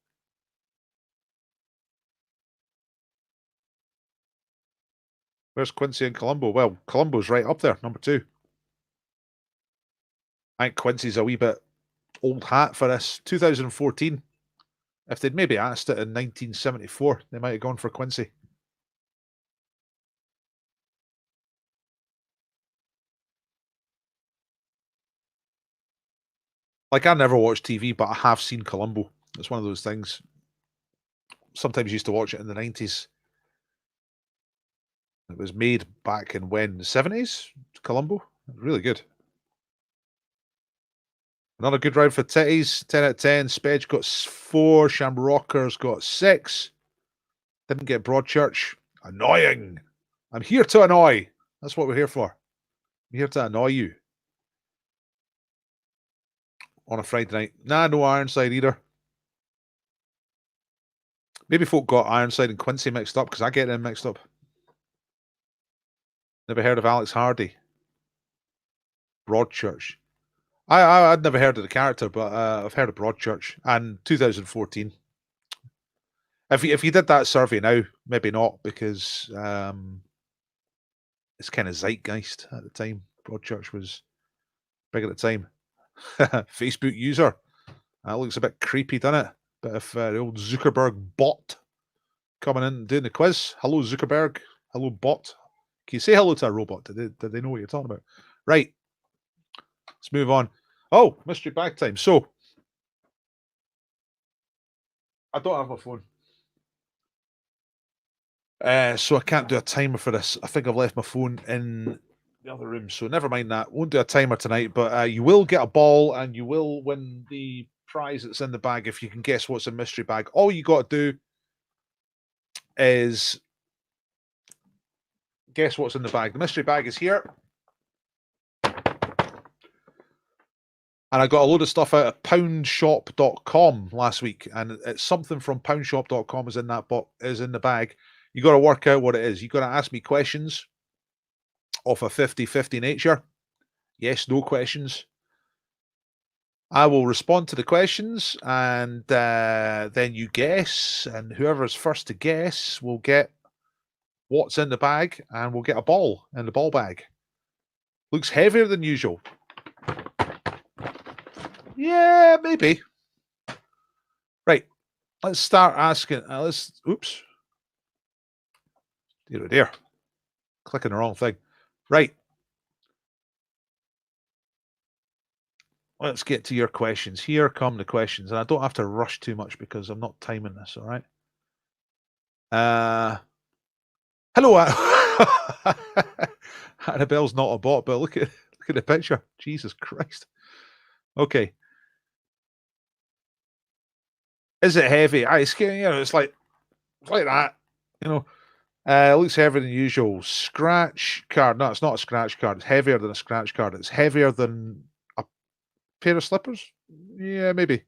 Where's Quincy and Columbo? Well, Columbo's right up there, number 2. I think Quincy's a wee bit old hat for this. 2014. If they'd maybe asked it in 1974, they might have gone for Quincy. Like, I never watched TV, but I have seen Columbo. It's one of those things. Sometimes used to watch it in the 90s. It was made back in when? The 70s? Columbo? Really good. Another good round for titties. 10 out of 10. Spedge got 4. Shamrockers got 6. Didn't get Broadchurch. Annoying. I'm here to annoy. That's what we're here for. I'm here to annoy you. On a Friday night. Nah, no Ironside either. Maybe folk got Ironside and Quincy mixed up, because I get them mixed up. Never heard of Alex Hardy. Broadchurch. I'd never heard of the character, but I've heard of Broadchurch. And 2014. If you did that survey now, maybe not, because it's kind of zeitgeist at the time. Broadchurch was big at the time. Facebook user. That looks a bit creepy, doesn't it? Bit of the old Zuckerberg bot coming in and doing the quiz. Hello, Zuckerberg. Hello, bot. Can you say hello to a robot? Did they know what you're talking about? Right. Let's move on. Oh, mystery bag time. So, I don't have my phone. So I can't do a timer for this. I think I've left my phone in the other room, so never mind that. Won't do a timer tonight, but you will get a ball and you will win the prize that's in the bag if you can guess what's in mystery bag. All you got to do is guess what's in the bag. The mystery bag is here. And I got a load of stuff out of poundshop.com last week, and it's something from poundshop.com is in that is in the bag. You got to work out what it is. You got to ask me questions of a 50-50 nature. Yes, no questions. I will respond to the questions, and then you guess, and whoever's first to guess will get what's in the bag, and we'll get a ball in the ball bag. Looks heavier than usual. Yeah, maybe. Right. Let's start asking. Oops. Dear. Clicking the wrong thing. Right. Let's get to your questions. Here come the questions. And I don't have to rush too much because I'm not timing this, all right? Hello. Annabelle's not a bot, but look at the picture. Jesus Christ. Okay. Is it heavy? It's like that. It looks heavier than usual. Scratch card. No, it's not a scratch card. It's heavier than a scratch card. It's heavier than a pair of slippers. Yeah, maybe.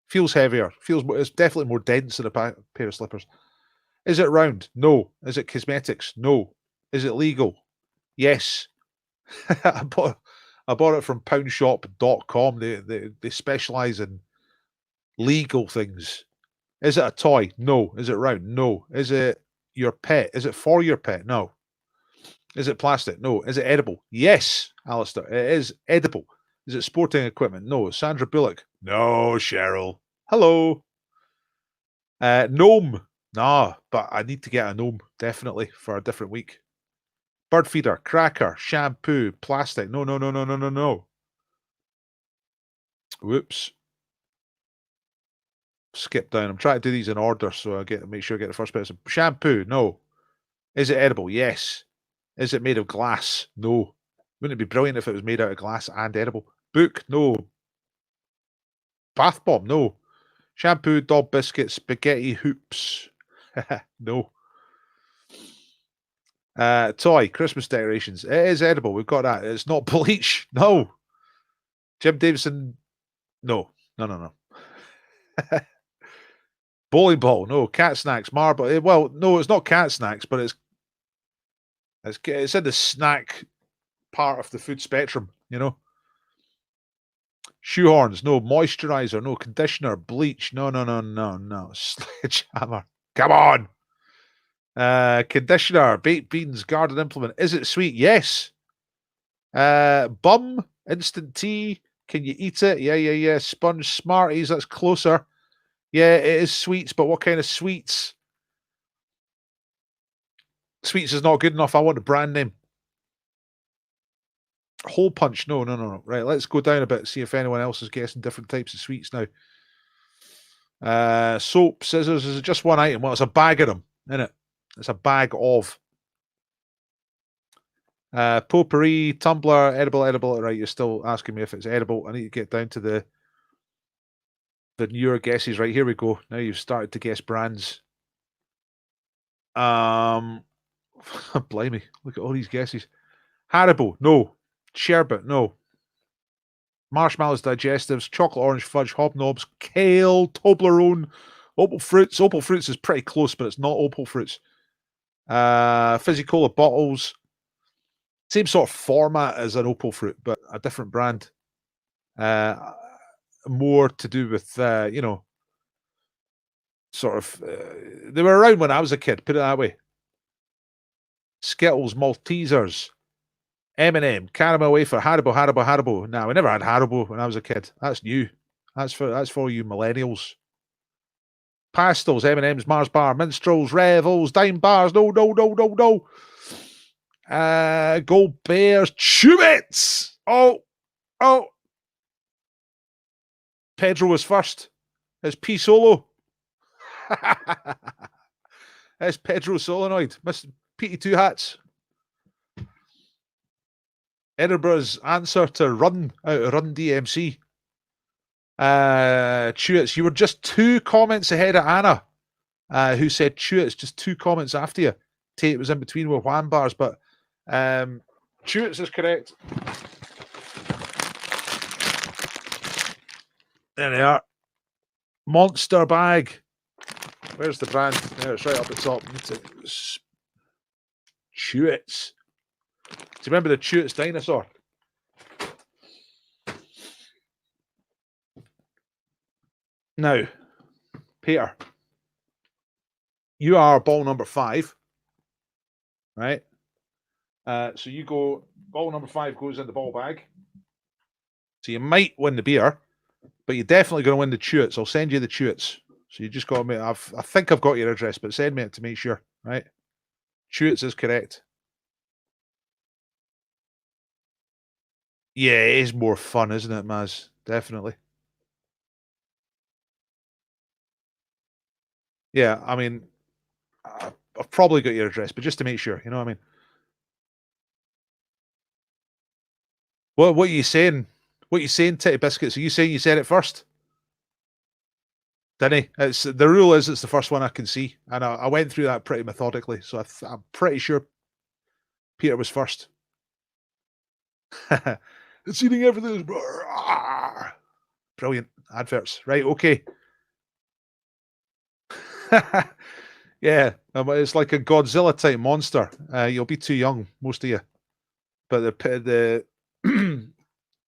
Feels heavier. It's definitely more dense than a pair of slippers. Is it round? No. Is it cosmetics? No. Is it legal? Yes. I bought it from poundshop.com. They specialize in legal things. Is it a toy? No. Is it round? No. Is it your pet? Is it for your pet? No. Is it plastic? No. Is it edible? Yes, Alistair. It is edible. Is it sporting equipment? No. Sandra Bullock? No. Cheryl? Hello. Gnome? Nah, but I need to get a gnome, definitely, for a different week. Bird feeder, cracker, shampoo, plastic. No. Whoops. Skip down. I'm trying to do these in order so I make sure I get the first person. Shampoo? No. Is it edible? Yes. Is it made of glass? No. Wouldn't it be brilliant if it was made out of glass and edible? Book? No. Bath bomb? No. Shampoo, doll biscuit, spaghetti hoops? No. Toy, Christmas decorations. It is edible. We've got that. It's not bleach. No. Jim Davidson? No. No. Bowling ball? No. Cat snacks? Marble? Well, no, it's not cat snacks, but it's in the snack part of the food spectrum, Shoehorns? No. Moisturizer? No. Conditioner? Bleach? No. Sledgehammer? Come on. Conditioner? Baked beans? Garden implement? Is it sweet? Yes. Bum? Instant tea? Can you eat it? Yeah. Sponge Smarties? That's closer. Yeah, it is sweets, but what kind of sweets? Sweets is not good enough. I want a brand name. Hole punch. No. Right, let's go down a bit, see if anyone else is guessing different types of sweets now. Soap, scissors. Is it just one item? Well, it's a bag of them, isn't it? It's a bag of. Potpourri, tumbler, edible. Right, you're still asking me if it's edible. I need to get down to the newer guesses. Right, here we go. Now you've started to guess brands. Blimey, look at all these guesses. Haribo, no. Sherbet, no. Marshmallows, digestives, chocolate orange fudge, hobnobs, kale, Toblerone, Opal Fruits. Opal Fruits is pretty close, but it's not Opal Fruits. Fizzy Cola bottles. Same sort of format as an Opal Fruit, but a different brand. More to do with, sort of... they were around when I was a kid, put it that way. Skittles, Maltesers, M&M, caramel wafer, Haribo. Now, we never had Haribo when I was a kid. That's new. That's for you millennials. Pastels, M&M's, Mars bar, minstrels, revels, dime bars. No. Gold bears, Chewits. Oh. Pedro was first. It's P Solo. It's Pedro Solenoid. Miss Petey Two Hats. Edinburgh's answer to Run out of Run DMC. Chewits, you were just 2 comments ahead of Anna, who said Chewits, just 2 comments after you. Tate was in between with Wham bars, but Chewits is correct. There they are. Monster bag. Where's the brand? There, it's right up the top. Chewits. Do you remember the Chewits dinosaur? Now, Peter, you are ball number 5, right? So you go, ball number 5 goes in the ball bag. So you might win the beer, but you're definitely going to win the Chewits. I'll send you the Chewits. So you just got to make, I think I've got your address, but send me it to make sure, right? Chewits is correct. Yeah, it is more fun, isn't it, Maz? Definitely. Yeah, I mean, I've probably got your address, but just to make sure, you know what I mean? What are you saying? What are you saying, Titty Biscuits? Are you saying you said it first? Didn't he? It's, the rule is it's the first one I can see. And I went through that pretty methodically, so I'm pretty sure Peter was first. It's eating everything. Brilliant adverts. Right, okay. Yeah, it's like a Godzilla type monster. You'll be too young, most of you. But the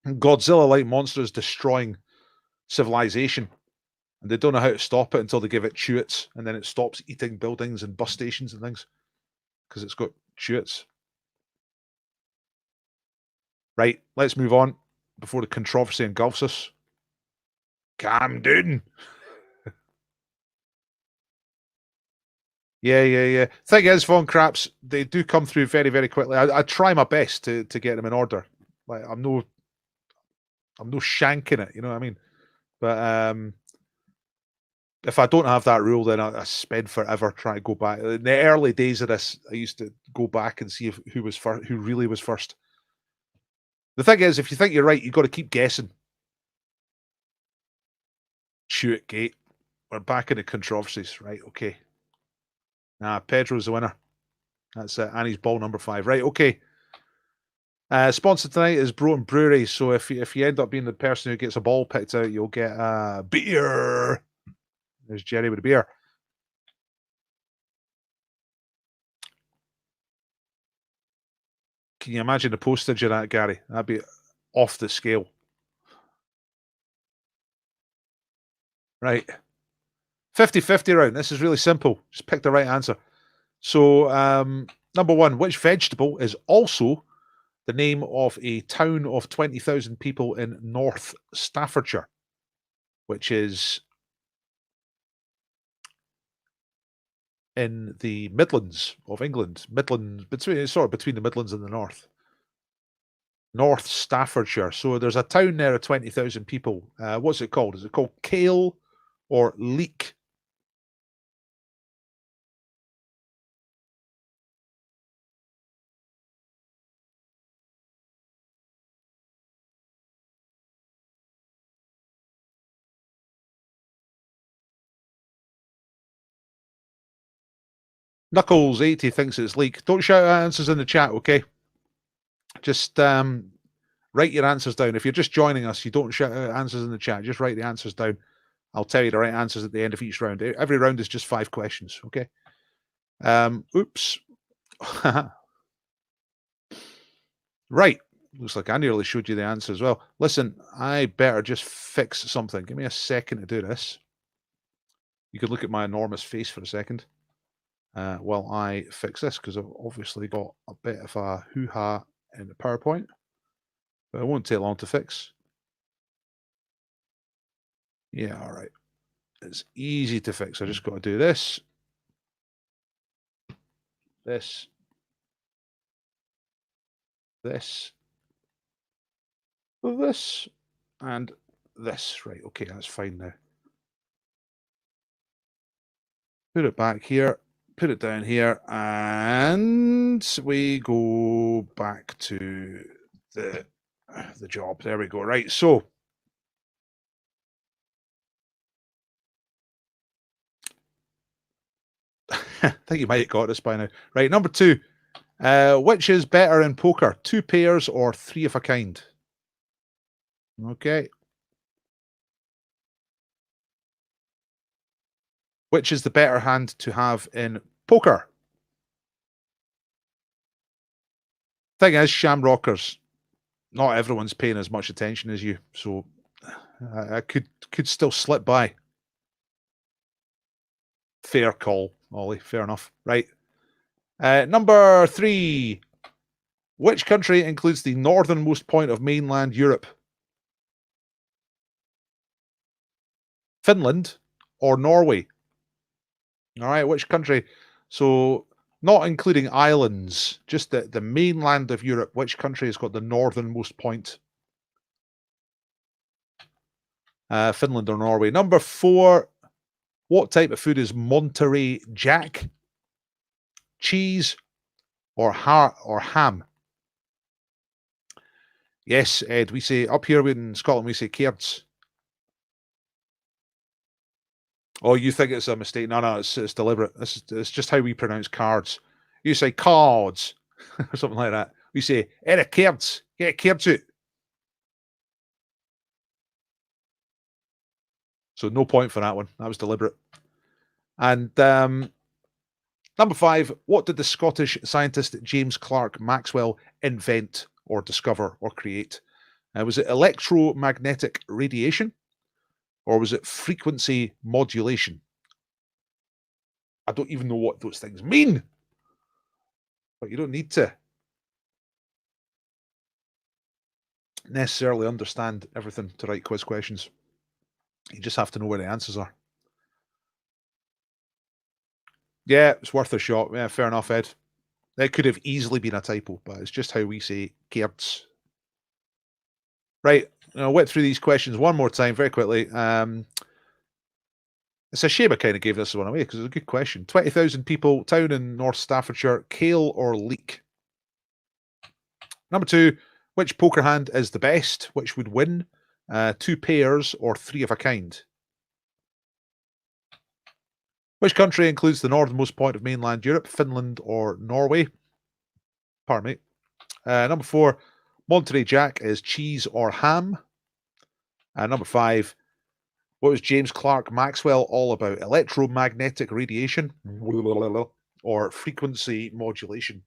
Godzilla like monster is destroying civilization, and they don't know how to stop it until they give it Chewits, and then it stops eating buildings and bus stations and things because it's got Chewits. Right, let's move on before the controversy engulfs us. Calm down. Yeah. Thing is, Von Craps, they do come through very, very quickly. I try my best to get them in order. Like I'm no shanking it, you know what I mean? But if I don't have that rule, then I spend forever trying to go back. In the early days of this, I used to go back and see who was first, who really was first. The thing is, if you think you're right, you've got to keep guessing. Chewit Gate. We're back in the controversies, right? Okay. Pedro's the winner. That's Annie's ball number 5. Right, okay. Sponsor tonight is Broughton Brewery. So if you end up being the person who gets a ball picked out, you'll get a beer. There's Jerry with a beer. Can you imagine the postage of that, Gary? That'd be off the scale. Right. 50-50 round. This is really simple. Just pick the right answer. So, number 1, which vegetable is also the name of a town of 20,000 people in North Staffordshire, which is in the Midlands of England. Midlands, between the Midlands and the North. North Staffordshire. So there's a town there of 20,000 people. What's it called? Is it called Cale or Leek? Knuckles80 thinks it's Leek. Don't shout out answers in the chat, okay? Just write your answers down. If you're just joining us, you don't shout out answers in the chat. Just write the answers down. I'll tell you the right answers at the end of each round. Every round is just 5 questions, okay? Oops. Right. Looks like I nearly showed you the answer as well. Listen, I better just fix something. Give me a second to do this. You could look at my enormous face for a second while I fix this, because I've obviously got a bit of a hoo-ha in the PowerPoint. But it won't take long to fix. Yeah, all right. It's easy to fix. I just got to do this. This. This. This. And this. Right, okay, that's fine now. Put it back here. Put it down here. And we go back to the job. There we go. Right, so I think you might have got this by now. Right, number 2. Which is better in poker, 2 pairs or 3 of a kind? Okay. Which is the better hand to have in poker? Thing is, Shamrockers, not everyone's paying as much attention as you, so I could still slip by. Fair call, Ollie. Fair enough. Right. Number 3. Which country includes the northernmost point of mainland Europe? Finland or Norway? All right, which country? So not including islands, just the mainland of Europe. Which country has got the northernmost point? Finland or Norway. Number 4. What type of food is Monterey Jack? Cheese or ham? Yes, Ed, we say, up here in Scotland, we say cairds. Oh, you think it's a mistake? No, it's deliberate. It's just how we pronounce cards. You say cards or something like that. We say, cairds. Get cairds out. So no point for that one. That was deliberate. And number 5, what did the Scottish scientist James Clerk Maxwell invent or discover or create? Was it electromagnetic radiation or was it frequency modulation? I don't even know what those things mean, but you don't need to necessarily understand everything to write quiz questions. You just have to know where the answers are. Yeah, it's worth a shot. Yeah, fair enough, Ed. That could have easily been a typo, but it's just how we say cairds. Right, I'll whip through these questions one more time very quickly. It's a shame I kind of gave this one away because it's a good question. 20,000 people, town in North Staffordshire, Cale or Leek? Number 2, which poker hand is the best? Which would win? 2 pairs or 3 of a kind? Which country includes the northernmost point of mainland Europe? Finland or Norway? Pardon me. Number 4, Monterey Jack is cheese or ham? Number 5, what was James Clerk Maxwell all about? Electromagnetic radiation or frequency modulation?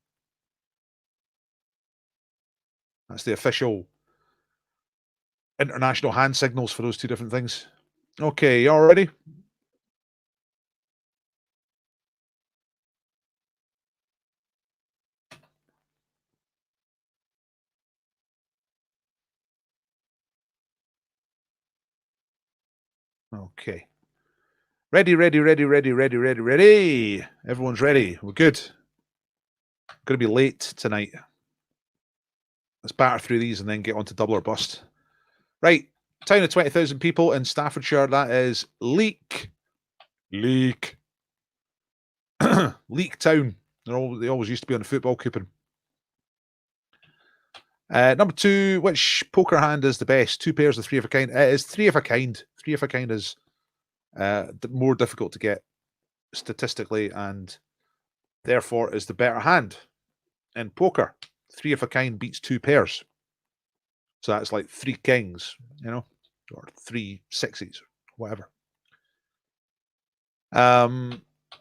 That's the official international hand signals for those 2 different things. Okay, you all ready? Okay. Ready. Everyone's ready. We're good. Going to be late tonight. Let's batter through these and then get on to double or bust. Right. Town of 20,000 people in Staffordshire. That is Leek. Leek. Leek Town. They always used to be on the football coupon. Number 2, which poker hand is the best? 2 pairs of 3 of a kind. It is 3 of a kind. 3 of a kind is more difficult to get statistically and therefore is the better hand in poker. 3 of a kind beats 2 pairs. So that's like 3 kings, you know, or 3 sixes, whatever.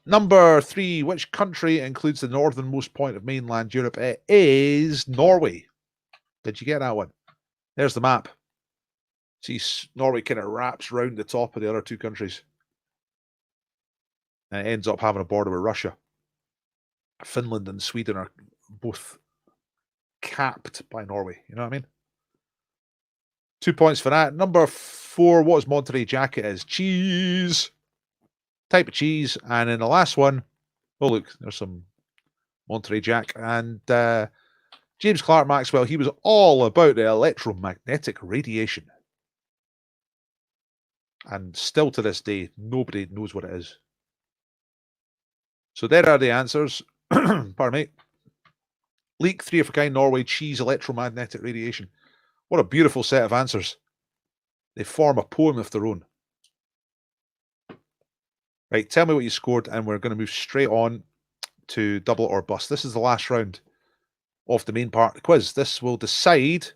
Number 3, which country includes the northernmost point of mainland Europe? It is Norway. Did you get that one? There's the map. See, Norway kind of wraps round the top of the other 2 countries. And it ends up having a border with Russia. Finland and Sweden are both capped by Norway. You know what I mean? 2 points for that. Number 4, what is Monterey Jacket is? Cheese. Type of cheese. And in the last one, oh look, there's some Monterey Jack. And James Clerk Maxwell, he was all about the electromagnetic radiation. And still to this day, nobody knows what it is. So there are the answers. Pardon me. Leek, 3 of a kind, Norway, cheese, electromagnetic radiation. What a beautiful set of answers. They form a poem of their own. Right, tell me what you scored, and we're going to move straight on to double or bust. This is the last round of the main part of the quiz. This will decide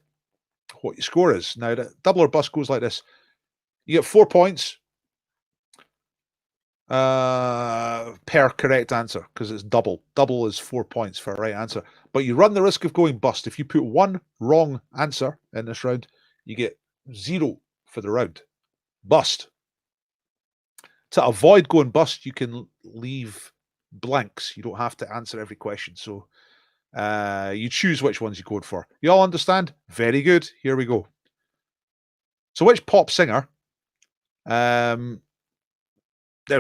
what your score is. Now, the double or bust goes like this. You get 4 points per correct answer, because it's double. Double is 4 points for a right answer. But you run the risk of going bust. If you put one wrong answer in this round, you get 0 for the round. Bust. To avoid going bust, you can leave blanks. You don't have to answer every question. So you choose which ones you code for. You all understand? Very good. Here we go. So which pop singer? There's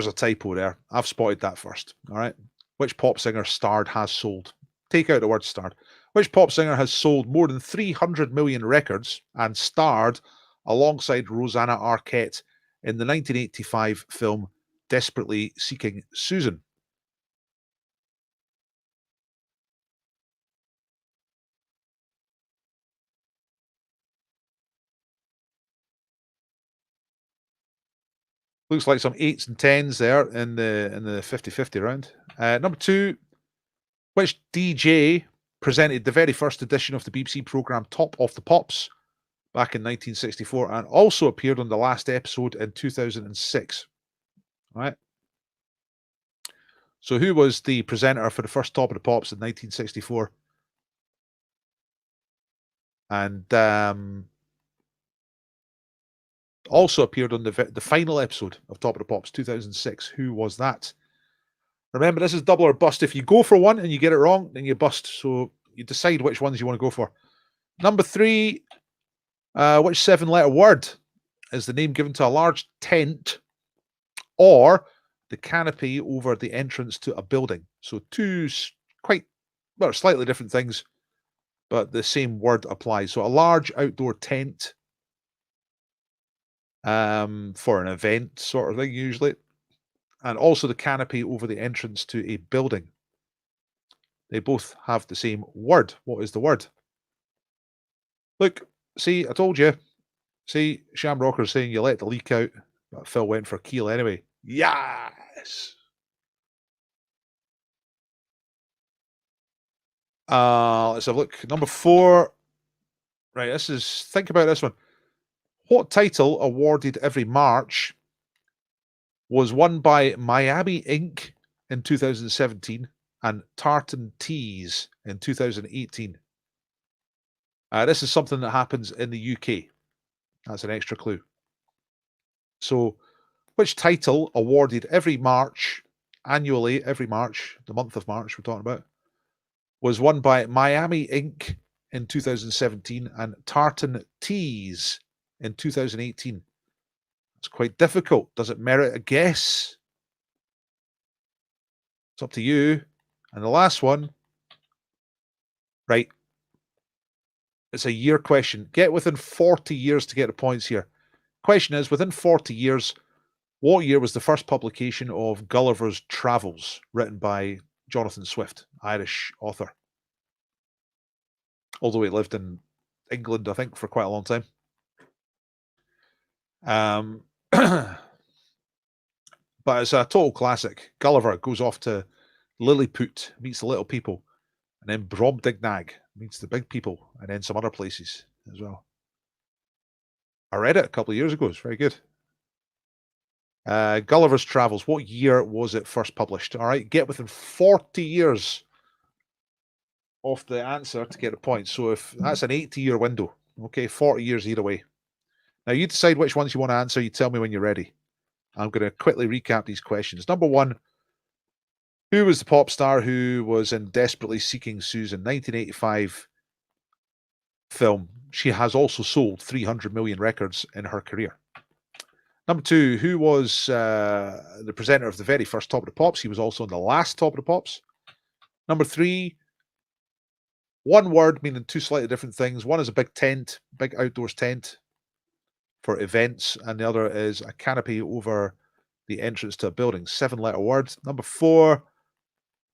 a typo there. I've spotted that first. All right. Which pop singer starred has sold? Take out the word starred. Which pop singer has sold more than 300 million records and starred alongside Rosanna Arquette in the 1985 film Desperately Seeking Susan? Looks like some 8s and 10s there in the 50-50 round. Number 2, which DJ presented the very first edition of the BBC programme Top of the Pops back in 1964 and also appeared on the last episode in 2006? All right. So who was the presenter for the first Top of the Pops in 1964? And also appeared on the final episode of Top of the Pops 2006. Who was that? Remember, this is double or bust. If you go for one and you get it wrong, then you bust. So you decide which ones you want to go for. Number 3, which 7-letter word is the name given to a large tent or the canopy over the entrance to a building? So 2 quite, well, slightly different things, but the same word applies. So a large outdoor tent for an event sort of thing, usually. And also the canopy over the entrance to a building. They both have the same word. What is the word? Look, see, I told you. See, Shamrocker saying you let the leak out, but Phil went for Keel anyway. Yes! Let's have a look. Number 4. Right, this is, think about this one. What title awarded every March was won by Miami Inc. in 2017 and Tartan Teas in 2018? This is something that happens in the UK. That's an extra clue. So, which title awarded every March, annually, every March, the month of March we're talking about, was won by Miami Inc. in 2017 and Tartan Teas in 2018? It's quite difficult. Does it merit a guess? It's up to you. And the last one, right? It's a year question. Get within 40 years to get the points here. Question is, within 40 years, what year was the first publication of Gulliver's Travels, written by Jonathan Swift, Irish author? Although he lived in England, I think, for quite a long time. But it's a total classic. Gulliver goes off to Lilliput, meets the little people, and then Brobdingnag meets the big people, and then some other places as well. I read it a couple of years ago. It's very good. Gulliver's Travels. What year was it first published? All right, get within 40 years of the answer to get the point. So if that's an 80-year window, okay, 40 years either way. Now you decide which ones you want to answer. You tell me when you're ready. I'm going to quickly recap these questions. Number one, who was the pop star who was in Desperately Seeking Susan, 1985 film? She has also sold 300 million records in her career. Number two, who was the presenter of the very first Top of the Pops? He was also in the last Top of the Pops. Number three, one word meaning two slightly different things. One is a big tent, big outdoors tent for events, and the other is a canopy over the entrance to a building. 7-letter word. Number four,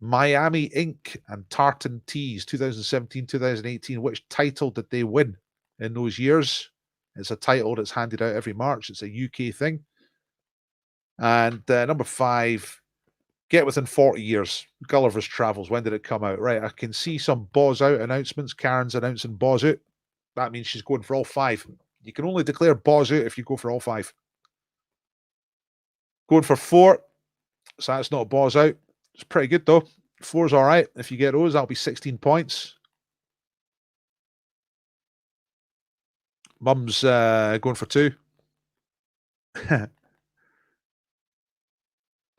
Miami Ink and Tartan Teas, 2017, 2018. Which title did they win in those years? It's a title that's handed out every March. It's a UK thing. And number five, get within 40 years. Gulliver's Travels. When did it come out? Right, I can see some Boz Out announcements. Karen's announcing Boz Out. That means she's going for all five. You can only declare Boz Out if you go for all five. Going for 4. So that's not Boz Out. It's pretty good, though. 4's all right. If you get those, that'll be 16 points. Mum's going for 2. Because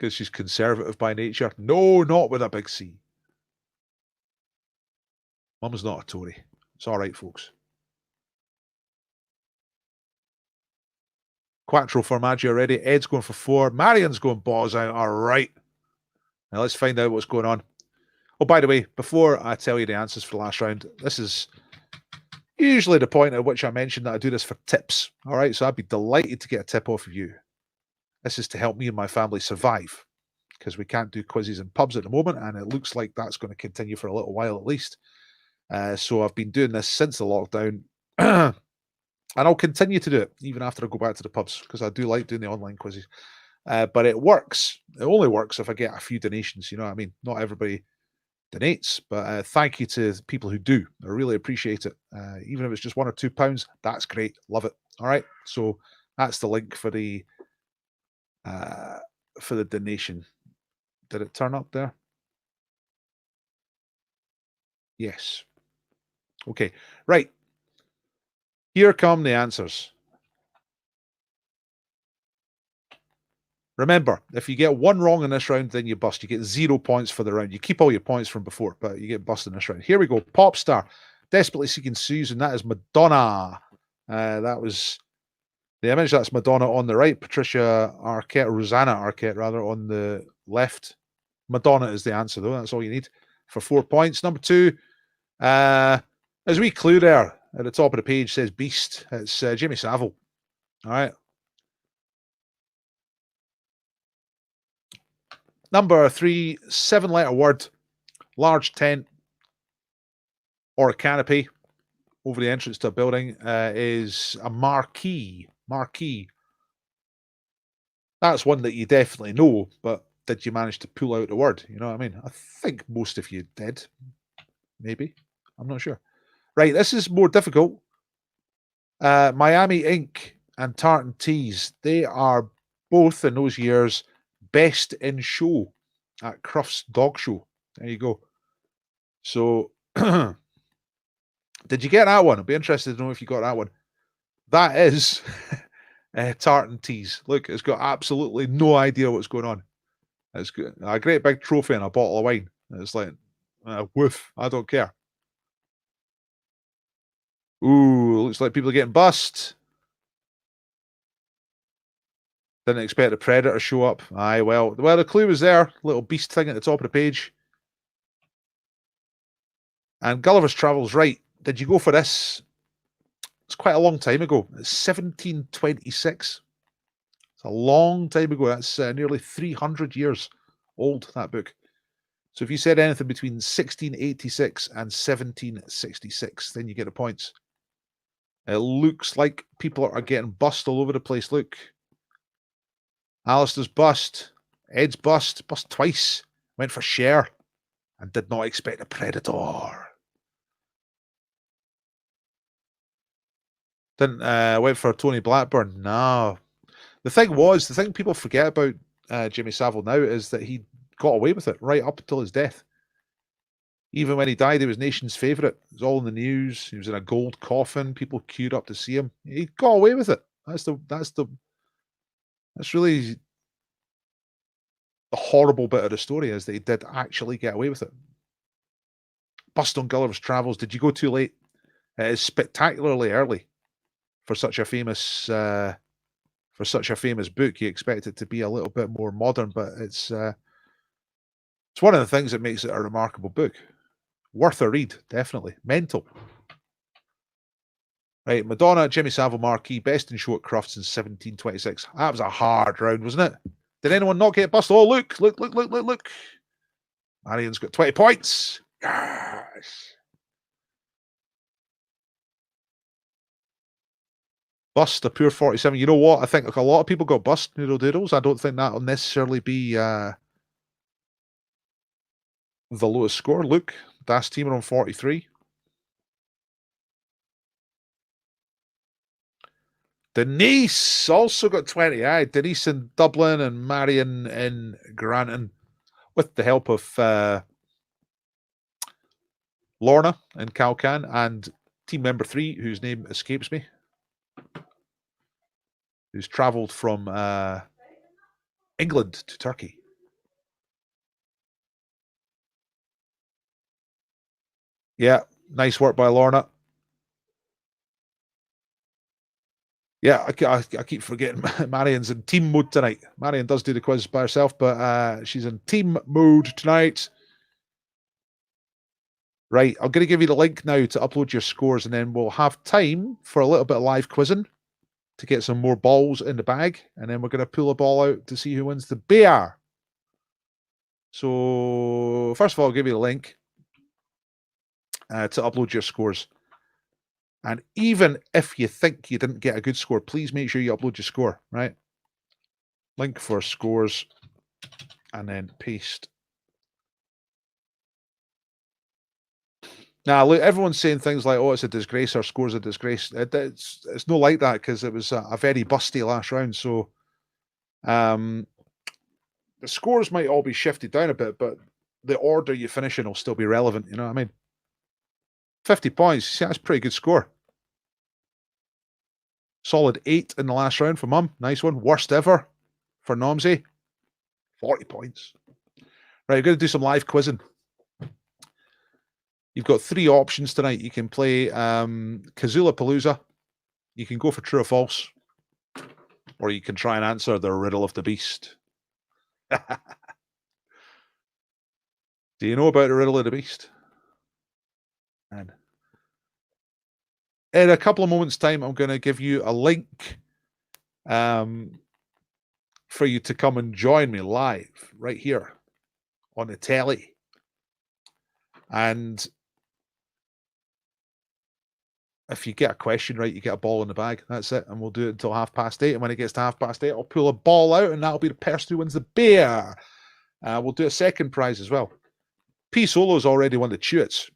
she's conservative by nature. No, not with a big C. Mum's not a Tory. It's all right, folks. Quattro Formaggio already. Ed's going for 4. Marion's going Boz Out. All right. Now let's find out what's going on. Oh, by the way, before I tell you the answers for the last round, this is usually the point at which I mentioned that I do this for tips. All right, so I'd be delighted to get a tip off of you. This is to help me and my family survive, because we can't do quizzes in pubs at the moment, and it looks like that's going to continue for a little while at least. So I've been doing this since the lockdown, and I'll continue to do it even after I go back to the pubs, because I do like doing the online quizzes. But it works. It only works if I get a few donations. You know what I mean? Not everybody donates, but thank you to people who do. I really appreciate it. Even if it's just £1 or £2, that's great. Love it. All right. So that's the link for the donation. Did it turn up there? Yes. Okay. Right. Here come the answers. Remember, if you get one wrong in this round, then you bust. You get 0 points for the round. You keep all your points from before, but you get busted in this round. Here we go. Pop star. Desperately Seeking Susan. That is Madonna. That was the image. That's Madonna on the right. Patricia Arquette, Rosanna Arquette, rather, on the left. Madonna is the answer, though. That's all you need for 4 points. Number 2, as we clue there at the top of the page, says Beast. It's Jimmy Savile. All right. Number 3, 7-letter word, large tent or a canopy over the entrance to a building is a marquee. Marquee. That's one that you definitely know, but did you manage to pull out the word? You know what I mean? I think most of you did. Maybe. I'm not sure. Right, this is more difficult. Miami Ink and Tartan Teas, they are both in those years best in show at Crufts Dog Show. There you go. So, did you get that one? I'd be interested to know if you got that one. That is Tartan Teas. Look, it's got absolutely no idea what's going on. It's got a great big trophy and a bottle of wine. It's like, woof, I don't care. Ooh, looks like people are getting bust. Didn't expect the Predator to show up. Aye, well, the clue was there. Little beast thing at the top of the page. And Gulliver's Travels, right. Did you go for this? It's quite a long time ago. It's 1726. It's a long time ago. That's nearly 300 years old, that book. So if you said anything between 1686 and 1766, then you get the points. It looks like people are getting bust all over the place. Look. Alistair's bust. Ed's bust. Bust twice. Went for share. And did not expect a predator. Didn't went for Tony Blackburn. No. The thing people forget about Jimmy Savile now is that he got away with it right up until his death. Even when he died, he was nation's favourite. It was all in the news. He was in a gold coffin. People queued up to see him. He got away with it. That's really the horrible bit of the story, is that he did actually get away with it. Bust on Gulliver's Travels. Did you go too late? It is spectacularly early for such a famous book. You expect it to be a little bit more modern, but it's one of the things that makes it a remarkable book. Worth a read, definitely. Mental. Right, Madonna, Jimmy Savile Marquis, best in show at Crufts in 1726. That was a hard round, wasn't it? Did anyone not get bust? Oh, look. Marian's got 20 points. Yes. Bust, a pure 47. You know what? I think a lot of people got bust, Noodle Doodles. I don't think that'll necessarily be the lowest score. Look, Das Teamer on 43. Denise also got 20. Aye, Denise in Dublin and Marion in Granton, with the help of Lorna in Calcan and team member 3, whose name escapes me, who's travelled from England to Turkey. Yeah, nice work by Lorna. Yeah, I keep forgetting Marion's in team mode tonight. Marion does do the quiz by herself, but she's in team mode tonight. Right, I'm going to give you the link now to upload your scores, and then we'll have time for a little bit of live quizzing to get some more balls in the bag, and then we're going to pull a ball out to see who wins the beer. So, first of all, I'll give you the link to upload your scores. And even if you think you didn't get a good score, please make sure you upload your score, right? Link for scores, and then paste. Now, look, everyone's saying things like, oh, it's a disgrace, our score's a disgrace. It's not like that, because it was a very busty last round. So the scores might all be shifted down a bit, but the order you finish in will still be relevant, you know what I mean? 50 points, see, that's a pretty good score. Solid 8 in the last round for Mum. Nice one. Worst ever for Nomsy. 40 points. Right, we're going to do some live quizzing. You've got 3 options tonight. You can play Kazula Palooza. You can go for true or false. Or you can try and answer the riddle of the beast. Do you know about the riddle of the beast? And in a couple of moments' time, I'm going to give you a link for you to come and join me live right here on the telly. And if you get a question right, you get a ball in the bag. That's it. And we'll do it until 8:30. And when it gets to 8:30, I'll pull a ball out, and that'll be the person who wins the beer. We'll do a second prize as well. P Solo's already won the Chewits.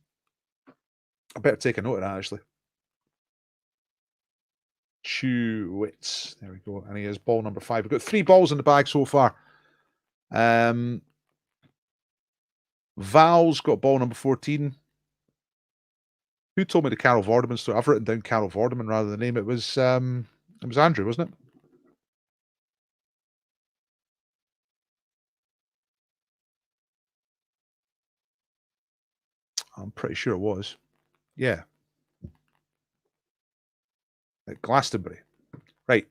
I better take a note of that, actually. Chewits. There we go. And he is ball number 5. We've got 3 balls in the bag so far. Val's got ball number 14. Who told me the Carol Vorderman story? I've written down Carol Vorderman rather than the name. It was Andrew, wasn't it? I'm pretty sure it was. Yeah. At Glastonbury. Right.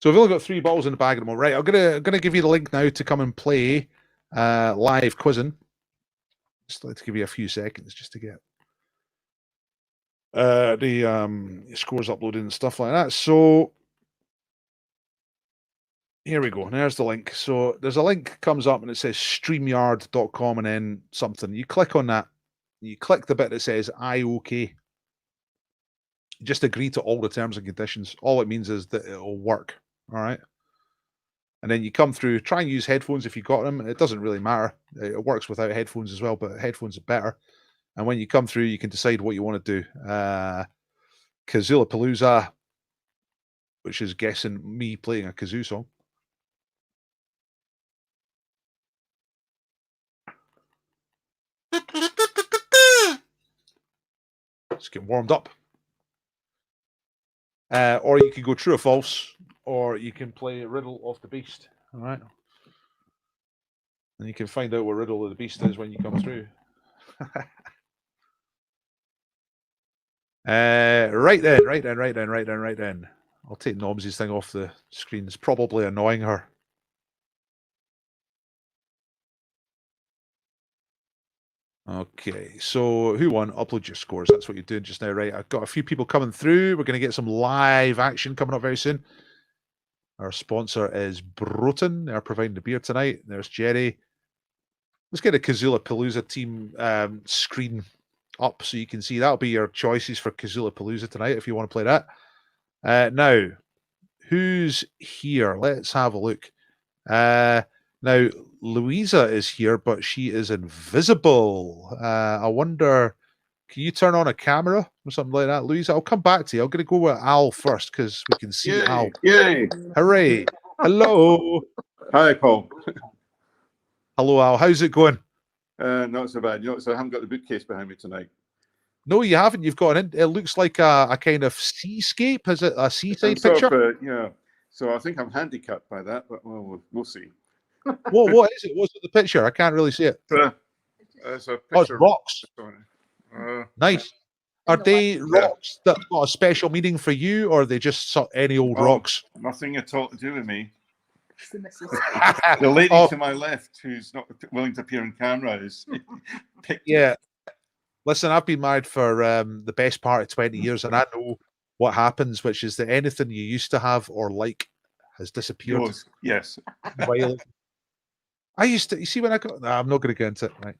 So we've only got 3 balls in the bag at the moment. Right, I'm gonna give you the link now to come and play live quizzing. Just like to give you a few seconds just to get the scores uploaded and stuff like that. So here we go. There's the link. So there's a link comes up and it says streamyard.com and then something. You click on that. You click the bit that says I OK. Just agree to all the terms and conditions. All it means is that it'll work. All right. And then you come through, try and use headphones if you got them. It doesn't really matter. It works without headphones as well, but headphones are better. And when you come through, you can decide what you want to do. Kazoo-Palooza, which is guessing me playing a kazoo song. Let's get warmed up. Or you can go true or false, or you can play Riddle of the Beast. All right. And you can find out what Riddle of the Beast is when you come through. Right then. I'll take Nomsy's thing off the screen. It's probably annoying her. Okay, so who won? Upload your scores. That's what you're doing just now, right? I've got a few people coming through. We're going to get some live action coming up very soon. Our sponsor is Broughton. They're providing the beer tonight. There's Jerry. Let's get a Kazoo-Palooza team screen up so you can see. That'll be your choices for Kazoo-Palooza tonight if you want to play that. Now, who's here? Let's have a look. Now, Louisa is here, but she is invisible. I wonder, can you turn on a camera or something like that, Louisa? I'll come back to you. I'm going to go with Al first because we can see Al.
Yay!
Hooray. Hello.
Hi, Paul.
Hello, Al. How's it going?
Not so bad. So I haven't got the bookcase behind me tonight.
No, you haven't. You've got it looks like a kind of seascape. Is it a seaside picture?
Yeah. So I think I'm handicapped by that, but we'll see.
What is it? What's the picture? I can't really see it.
It's a picture.
Oh, it's rocks. Nice. Are
the
they rocks that got a special meaning for you, or are they just any old rocks?
Nothing at all to do with me. The lady to my left, who's not willing to appear on camera, is picked.
Yeah. Listen, I've been married for the best part of 20 years, and I know what happens, which is that anything you used to have or like has disappeared.
Yes.
I used to, you see, when I got, I'm not going to get into it, right?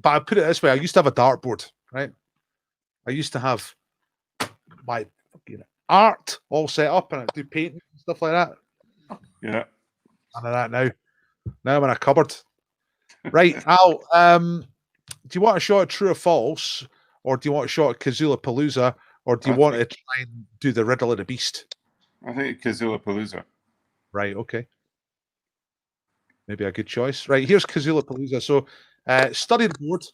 But I put it this way, I used to have a dartboard, right? I used to have my art all set up, and I do painting and stuff like that.
Yeah.
None of that now. Now I'm in a cupboard. Right, Al, do you want a shot at true or false? Or do you want a shot at Kazoo-Palooza? Or do you want to try and do the Riddle of the Beast?
I think Kazoo-Palooza.
Right, okay. Maybe a good choice. Right, here's Kazoo-Palooza. So study the board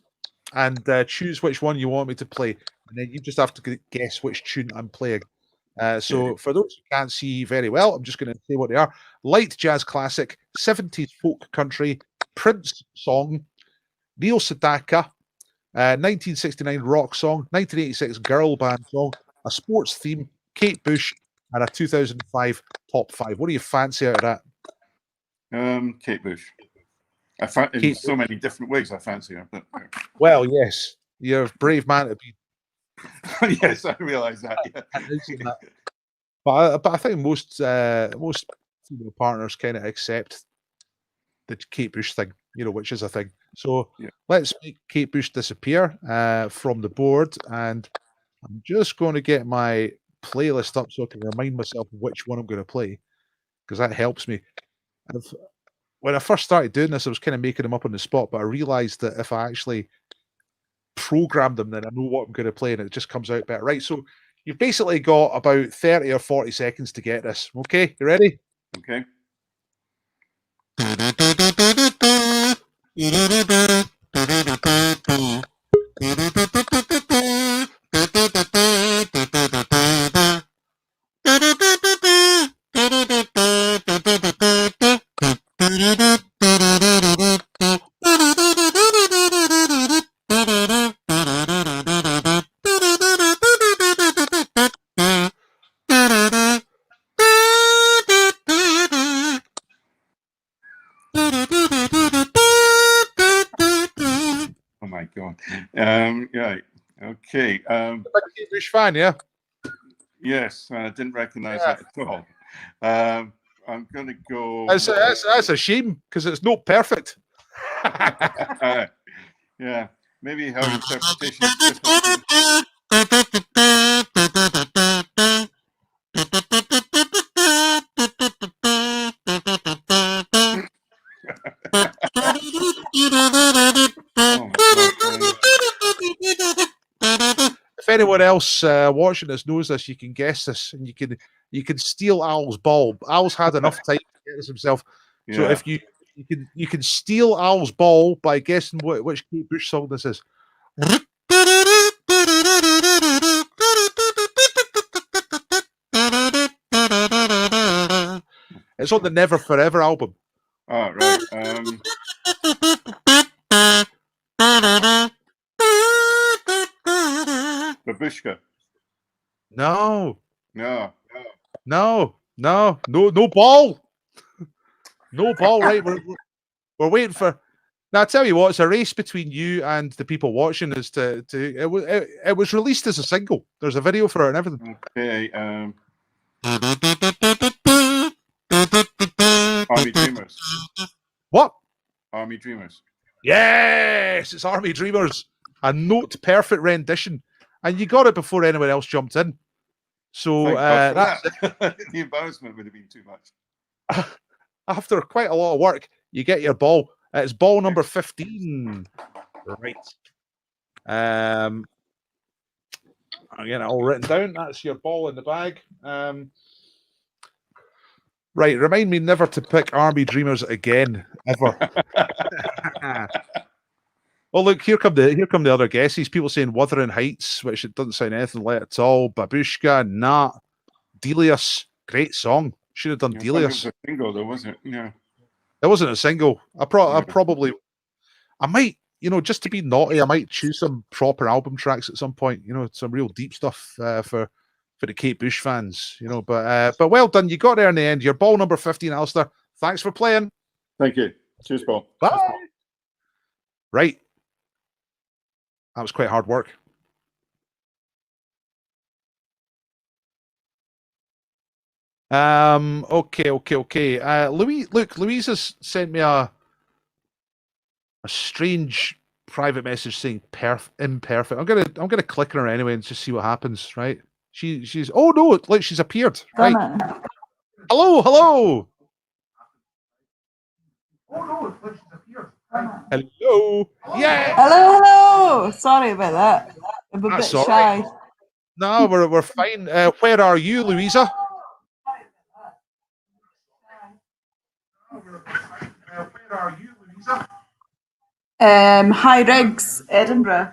and choose which one you want me to play. And then you just have to guess which tune I'm playing. So for those who can't see very well, I'm just going to say what they are. Light jazz classic, 70s folk country, Prince song, Neil Sedaka, 1969 rock song, 1986 girl band song, a sports theme, Kate Bush, and a 2005 top 5. What do you fancy out of
that? Kate Bush. In so many different ways, I fancy her. But,
well, yes, you're a brave man to be.
Yes, I realise that. Yeah.
But I think most female partners kind of accept the Kate Bush thing, which is a thing. So let's make Kate Bush disappear from the board, and I'm just going to get my playlist up so I can remind myself which one I'm going to play, because that helps me. When I first started doing this, I was kind of making them up on the spot, but I realized that if I actually program them, then I know what I'm going to play, and it just comes out better. Right, so you've basically got about 30 or 40 seconds to get this. Okay, you ready?
Okay. Oh my God. Right. Okay.
Big Kate Bush fan, yeah.
Yes, I didn't recognise
Yeah.
that at all. I'm going to go.
That's a shame because it's not perfect.
Yeah, maybe her interpretation is different.
If anyone else watching this knows this, you can guess this, and you can steal Al's ball. Al's had enough time to get this himself. So
Yeah.
if you can steal Al's ball by guessing which Kate Bush song this is. It's on the Never Forever album.
Oh, right. Babushka.
No
No.
ball. No ball, right? We're waiting for. Now I tell you what, it's a race between you and the people watching. As to it was released as a single. There's a video for it and everything.
Okay. Army Dreamers.
What?
Army Dreamers.
Yes, it's Army Dreamers. A note perfect rendition, and you got it before anyone else jumped in. So
Thank God
that's
for that. The embarrassment would have been too much.
after quite a lot of work, you get your ball. It's ball number 15. Right. I'm getting it all written down. That's your ball in the bag. Right. Remind me never to pick Army Dreamers again, ever. Well, look, here come the other guesses. People saying Wuthering Heights, which it doesn't sound anything like at all. Babushka, Nat, Delius, great song. Should have done
It was
Delius.
a single, though, wasn't it? Yeah.
It wasn't a single. I might, just to be naughty, I might choose some proper album tracks at some point. Some real deep stuff for the Kate Bush fans. But well done. You got there in the end. Your ball number 15, Alistair. Thanks for playing.
Thank you. Cheers, Paul.
Bye. Right. That was quite hard work. Okay. Louise has sent me a strange private message saying imperfect. I'm gonna click on her anyway and just see what happens. Right? She's oh no, like she's appeared. Right? Hello. Oh no, it's like she's appeared. Hello. Yeah.
Hello. Sorry about that. I'm a bit
That's all
shy.
right. No, we're fine. Where are you, Louisa? Where are you, Louisa?
High Riggs, Edinburgh.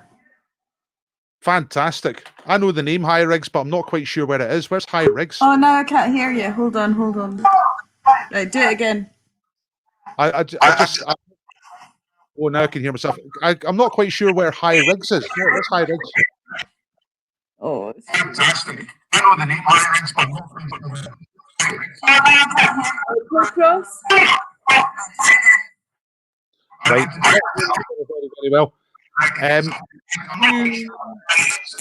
Fantastic. I know the name High Riggs, but I'm not quite sure where it is. Where's High Riggs?
Oh, now I can't hear you. Hold on. Right, do it again.
Oh, now I can hear myself. I'm not quite sure where High Riggs is. Where's High Riggs?
Oh,
Fantastic. I know the name High Riggs, but
Cross.
Right. Very well. You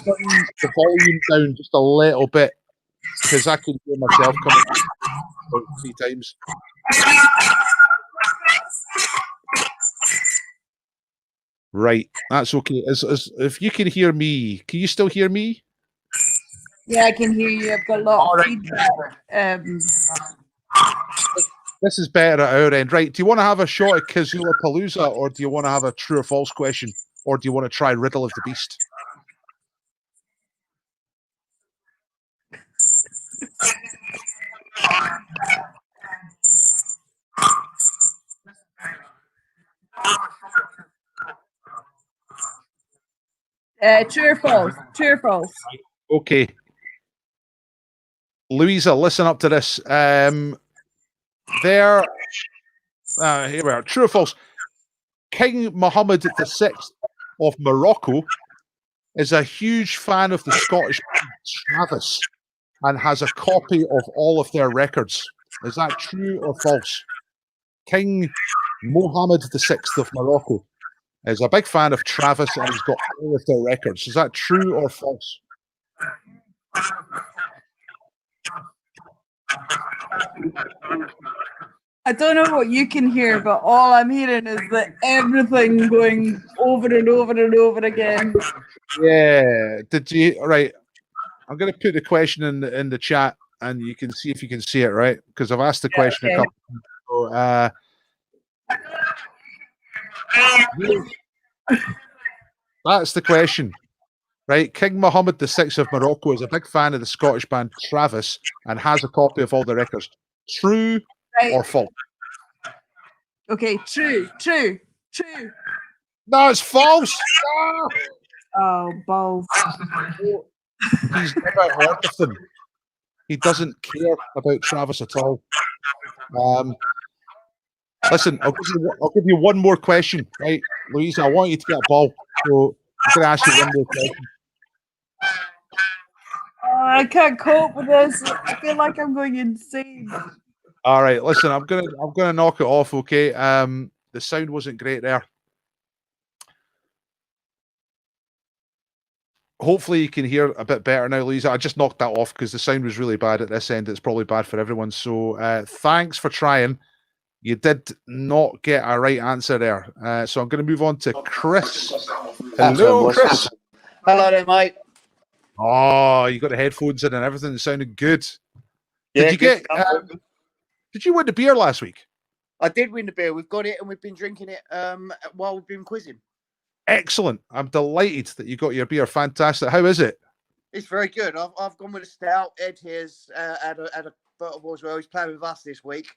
turn the volume down just a little bit because I can hear myself coming about 3 times. Right, that's okay. If you can hear me, can you still hear me?
Yeah, I can hear you. I've got a lot of feedback.
This is better at our end. Right, do you want to have a shot at Kazula Palooza, or do you want to have a true or false question, or do you want to try Riddle of the Beast?
True or false? True or false?
Okay. Louisa, listen up to this. Here we are. True or false? King Mohammed VI of Morocco is a huge fan of the Scottish band Travis and has a copy of all of their records. Is that true or false? King Mohammed VI of Morocco is a big fan of Travis and he's got all of their records. Is that true or false?
I don't know what you can hear, but all I'm hearing is that everything going over and over and over again.
Yeah. Did you? Right. I'm going to put the question in the chat, and you can see if you can see it, right? Because I've asked the question a couple times. So, that's the question, right? King Mohammed VI of Morocco is a big fan of the Scottish band Travis and has a copy of all the records. True or false?
Okay, true.
No, it's false.
Oh, balls.
He's never heard of them. He doesn't care about Travis at all. Listen, I'll give you one more question, right, Louisa? I want you to get a ball, so I'm going to ask you one more question.
I can't cope with this. I feel like I'm going insane.
All right, listen, I'm gonna knock it off. Okay, the sound wasn't great there. Hopefully you can hear a bit better now, Lisa. I just knocked that off because the sound was really bad at this end. It's probably bad for everyone. So thanks for trying. You did not get a right answer there. So I'm going to move on to Chris. Hello, Chris.
Hello there, mate.
Oh, you got the headphones in and everything. It sounded good.
Yeah,
Did you win the beer last week?
I did win the beer. We've got it and we've been drinking it while we've been quizzing.
Excellent. I'm delighted that you got your beer. Fantastic. How is it?
It's very good. I've gone with a stout. Ed here's had a bottle as well. He's playing with us this week.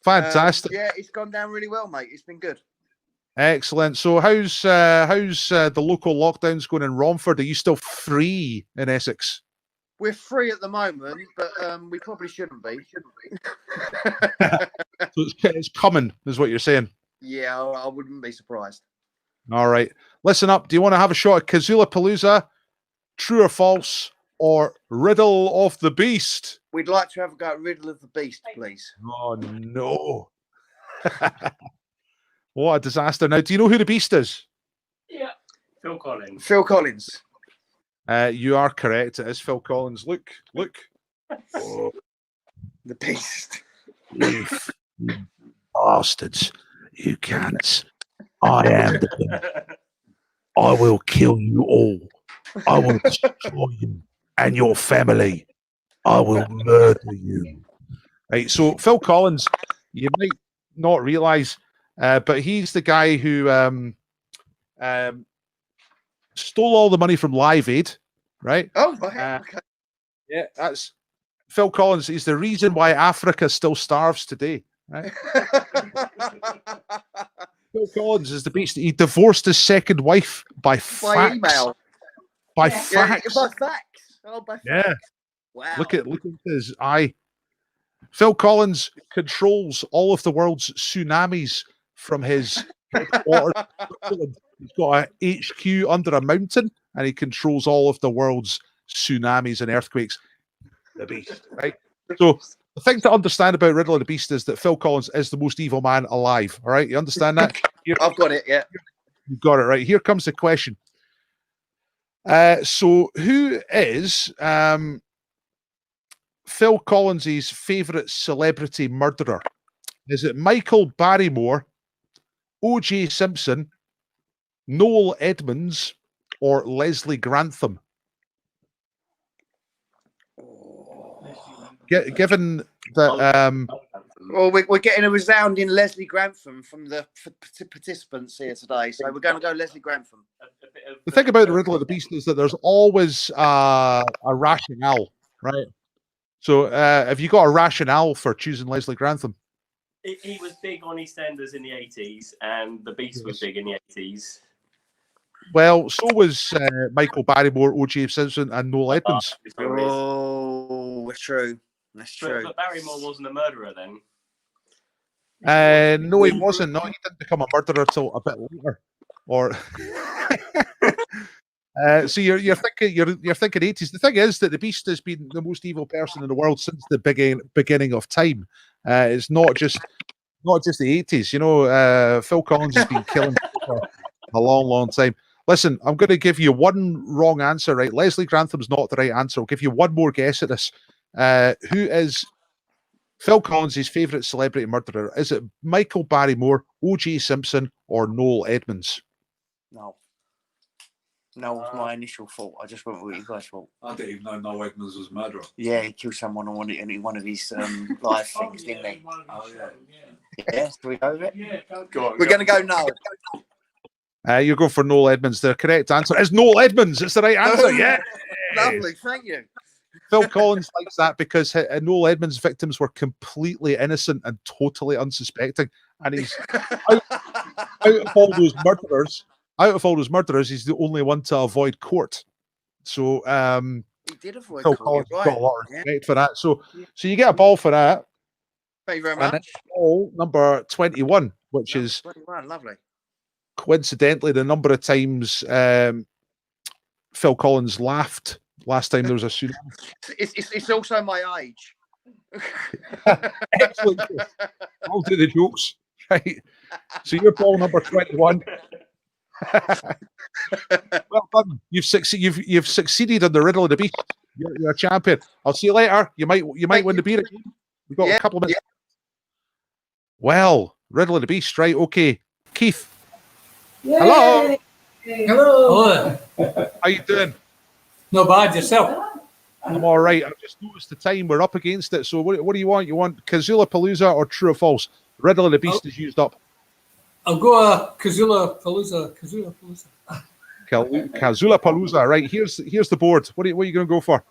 Fantastic.
Yeah, it's gone down really well, mate. It's been good.
Excellent. So how's the local lockdowns going in Romford? Are you still free in Essex?
We're free at the moment, but we probably shouldn't be.
So it's coming, is what you're saying.
Yeah, I wouldn't be surprised.
All right. Listen up. Do you want to have a shot at Kazula Palooza? True or false? Or Riddle of the Beast?
We'd like to have a go at Riddle of the Beast, please.
Oh, no. What a disaster. Now, do you know who the Beast is?
Yeah. Phil Collins.
Phil Collins.
You are correct. It is Phil Collins. Look.
Oh. The Beast.
You bastards. You cunts. I am the king. I will kill you all. I will destroy you and your family. I will murder you.
Right, so Phil Collins, you might not realise, but he's the guy who stole all the money from Live Aid, right?
Oh, okay.
Yeah, that's Phil Collins. He's the reason why Africa still starves today, right? Phil Collins is the beast. He divorced his second wife by fax.
Email.
By fax.
By fax. Oh, by fax.
Yeah.
Wow.
Look at his eye. Phil Collins controls all of the world's tsunamis from his headquarters. He's got a HQ under a mountain, and he controls all of the world's tsunamis and earthquakes. The beast, right? So the thing to understand about Riddle of the Beast is that Phil Collins is the most evil man alive. All right, you understand that?
I've got it. Yeah,
you've got it right. Here comes the question. So who is Phil Collins' favourite celebrity murderer? Is it Michael Barrymore, O.J. Simpson, Noel Edmonds, or Leslie Grantham? Given that...
well, we're getting a resounding Leslie Grantham from the participants here today, so we're going to go Leslie Grantham.
The thing about the Riddle of the Beast is that there's always a rationale, right? So have you got a rationale for choosing Leslie Grantham?
He was big on EastEnders in the 80s, and the Beast was big in the 80s.
Well, so was Michael Barrymore, O.J. Simpson, and Noel Edmonds.
Oh, that's true. That's true.
But Barrymore wasn't a murderer then.
No, he wasn't. No, he didn't become a murderer until a bit later. Or so you're thinking 80s. The thing is that the Beast has been the most evil person in the world since the beginning of time. It's not just not just the 80s. You know, Phil Collins has been killing for a long, long time. Listen, I'm going to give you one wrong answer, right? Leslie Grantham's not the right answer. I'll give you one more guess at this. Who is Phil Collins' favourite celebrity murderer? Is it Michael Barrymore, O.J. Simpson, or Noel Edmonds?
No. No was my initial thought. I just went with what you guys thought.
I didn't even know Noel Edmonds was a murderer.
Yeah, he killed someone on one of his live things, didn't he?
Oh, yeah.
Yeah, do we go with it?
Yeah,
We're going to go Noel.
You're going for Noel Edmonds. The correct answer is Noel Edmonds. It's the right answer. Yeah.
Lovely, thank you.
Phil Collins likes that because Noel Edmonds' victims were completely innocent and totally unsuspecting. And he's out of all those murderers, he's the only one to avoid court. So
he did avoid
Phil
court.
Collins got a lot of respect for that. So you get a ball for that.
Thank you very
And
much.
it's ball number 21, which is
21, lovely.
coincidentally the number of times Phil Collins laughed last time there was a tsunami.
It's also my age.
Excellent. I'll do the jokes. Right. So you're ball number 21. Well done. You've succeeded in the riddle of the beast. You're a champion. I'll see you later. You might win the beer again. We've got a couple of minutes. Well, riddle of the beast, right? Okay. Keith.
Yay!
Hello.
Hello.
How you doing?
Not bad, yourself?
I'm all right. I've just noticed the time. We're up against it. So what do you want? You want Kazula Palooza or True or False? Riddle of the Beast is used up.
I'll go Kazula Palooza.
Kazula Palooza. Right. Here's the board. What are you going to go for?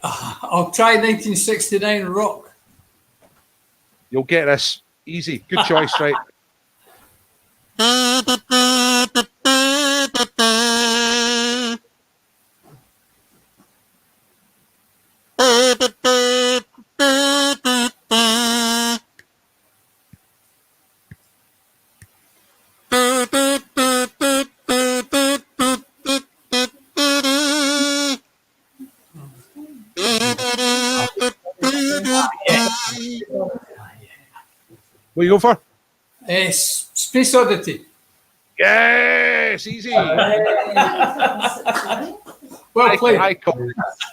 I'll try 1969 rock.
You'll get this. Easy. Good choice, right? What you go for?
Space Oddity.
Yes, easy.
Well played.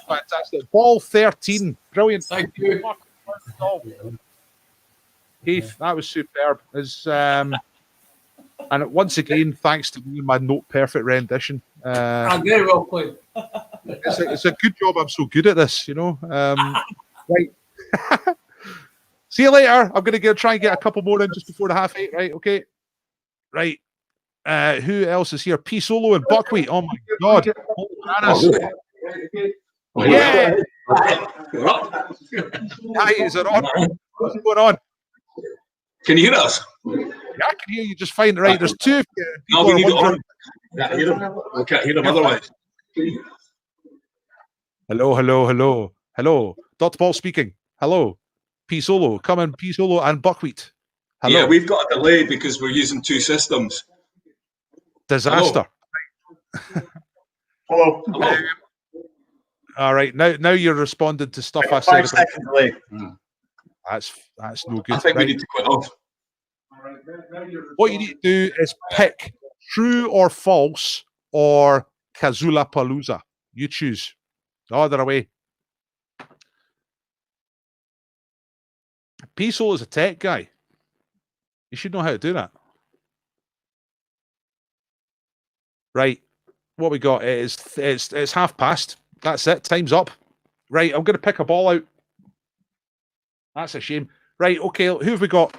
Fantastic. Ball 13. Brilliant.
Thank you.
Keith, that was superb. And once again, thanks to me, my note perfect rendition.
Very well played.
It's a good job I'm so good at this, you know. Right. See you later. I'm going to try and get a couple more in just before the 8:30, right? Okay. Right. Who else is here? P Solo and Buckwheat. Oh my God. Yeah. Hi, is it on? What's going on?
Can you hear us?
Yeah, I can hear you just fine. Right. There's two.
No, we need it on. Can't hear them. We can't hear them otherwise.
Hello. Dr. Paul speaking. Hello. P Solo. Come in, P Solo and Buckwheat. Hello.
Yeah, we've got a delay because we're using two systems.
Disaster.
Hello.
All right. Now you're responding to stuff I said.
5 second delay.
That's no good.
I think we need to quit off.
What you need to do is pick true or false or Kazula Palooza. You choose. No other way. P-Soul is a tech guy. You should know how to do that. Right. What we got is it's past. That's it. Time's up. Right. I'm going to pick a ball out. That's a shame. Right. Okay. Who have we got?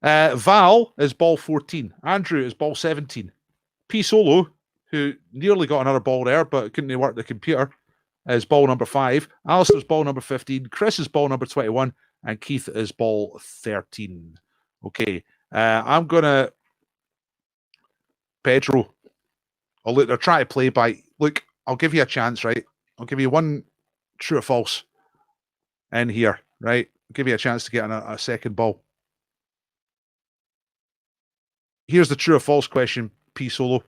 Val is ball 14. Andrew is ball 17. P Solo, who nearly got another ball there, but couldn't work the computer, is ball number 5. Alistair's ball number 15. Chris is ball number 21. And Keith is ball 13. Okay. I'm going to... Pedro. Oh, look, they're trying to play by... Look, I'll give you a chance, right? I'll give you one true or false in here, right? I'll give you a chance to get a second ball. Here's the true or false question, P Solo.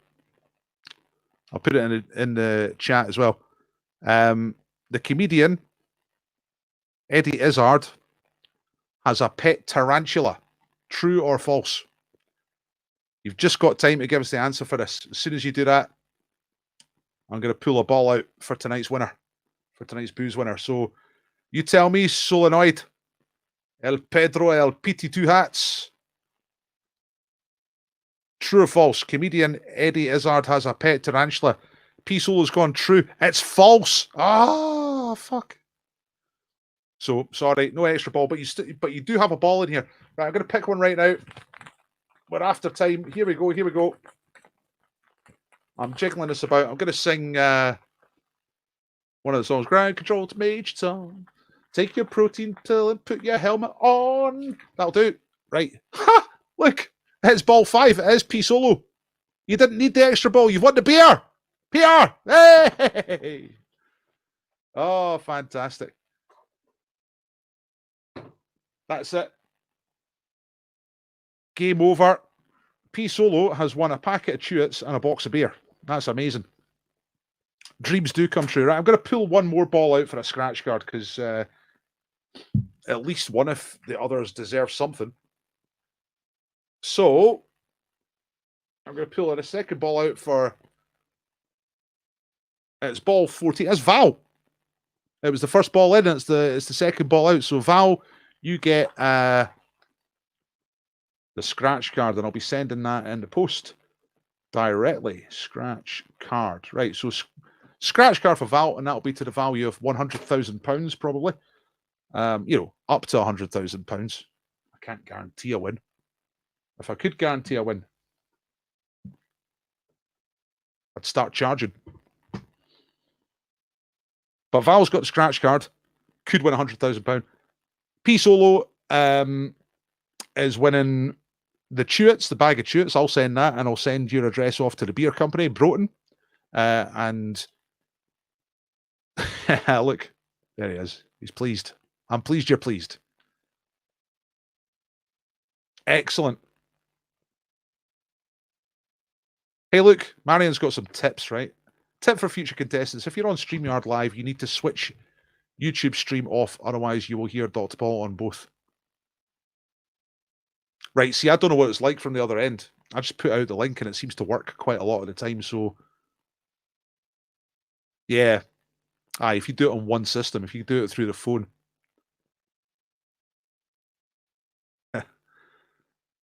I'll put it in the chat as well. The comedian Eddie Izzard has a pet tarantula. True or false? You've just got time to give us the answer for this. As soon as you do that, I'm going to pull a ball out for tonight's winner, for tonight's booze winner. So you tell me, Solenoid, El Pedro, El Piti Two Hats. True or false? Comedian Eddie Izzard has a pet tarantula. P Solo's gone true. It's false. Ah, fuck. So sorry, no extra ball, but you do have a ball in here. Right, I'm going to pick one right now. We're after time. Here we go. Here we go. I'm jiggling this about. I'm going to sing one of the songs. Ground control to Major Tom. Take your protein pill and put your helmet on. That'll do. Right. Ha! Look. It's ball 5. It is P Solo. You didn't need the extra ball. You've won the beer. PR. Hey! Oh, fantastic. That's it. Game over. P Solo has won a packet of Chewits and a box of beer. That's amazing. Dreams do come true. Right, I'm going to pull one more ball out for a scratch card because at least one of the others deserve something. So I'm going to pull a second ball out for. It's ball 14. It's Val. It was the first ball in. It's the second ball out. So Val, you get the scratch card, and I'll be sending that in the post directly. Scratch card, right? So scratch card for Val, and that'll be to the value of £100,000 probably. Up to £100,000. I can't guarantee a win. If I could guarantee a win, I'd start charging. But Val's got the scratch card. Could win £100,000. P Solo is winning the Chewits, the bag of Chewits. I'll send that, and I'll send your address off to the beer company, Broughton. And look, there he is. He's pleased. I'm pleased you're pleased. Excellent. Hey, look, Marion's got some tips, right? Tip for future contestants. If you're on StreamYard Live, you need to switch YouTube stream off. Otherwise, you will hear Dr. Paul on both. Right, see, I don't know what it's like from the other end. I just put out the link and it seems to work quite a lot of the time. So, yeah. If you do it on one system, if you do it through the phone.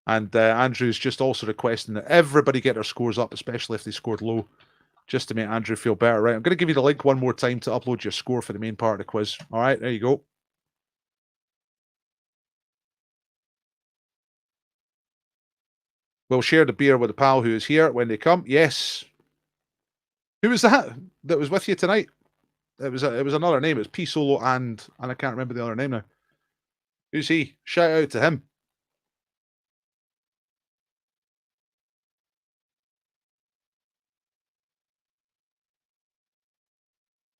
And Andrew's just also requesting that everybody get their scores up, especially if they scored low, just to make Andrew feel better. Right, I'm going to give you the link one more time to upload your score for the main part of the quiz. All right, there you go. We'll share the beer with the pal who is here when they come. Yes. Who was that was with you tonight? It was another name. It was P Solo and I can't remember the other name now. Who's he? Shout out to him.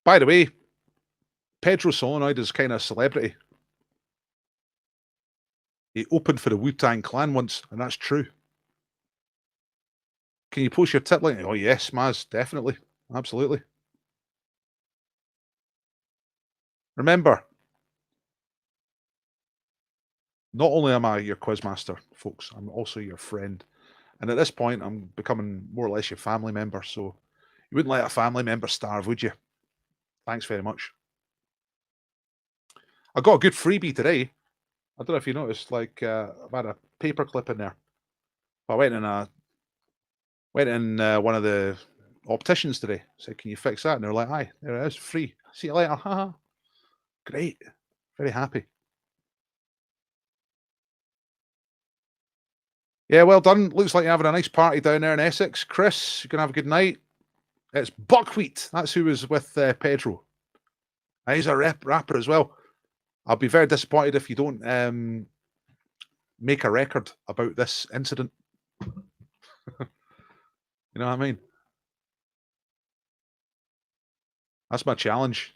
By the way, Pedro Solenoid is kind of a celebrity. He opened for the Wu-Tang Clan once, and that's true. Can you post your tip link? Oh, yes, Maz, definitely. Absolutely. Remember, not only am I your quizmaster, folks, I'm also your friend. And at this point, I'm becoming more or less your family member, so you wouldn't let a family member starve, would you? Thanks very much. I got a good freebie today. I don't know if you noticed, like I've had a paper clip in there. I went in one of the opticians today. Said, "Can you fix that?" And they're like, "Aye, there it is, free. See you later." Haha. Great. Very happy. Yeah, well done. Looks like you're having a nice party down there in Essex. Chris, you're going to have a good night. It's Buckwheat. That's who was with Pedro. He's a rapper as well. I'll be very disappointed if you don't make a record about this incident. You know what I mean? That's my challenge.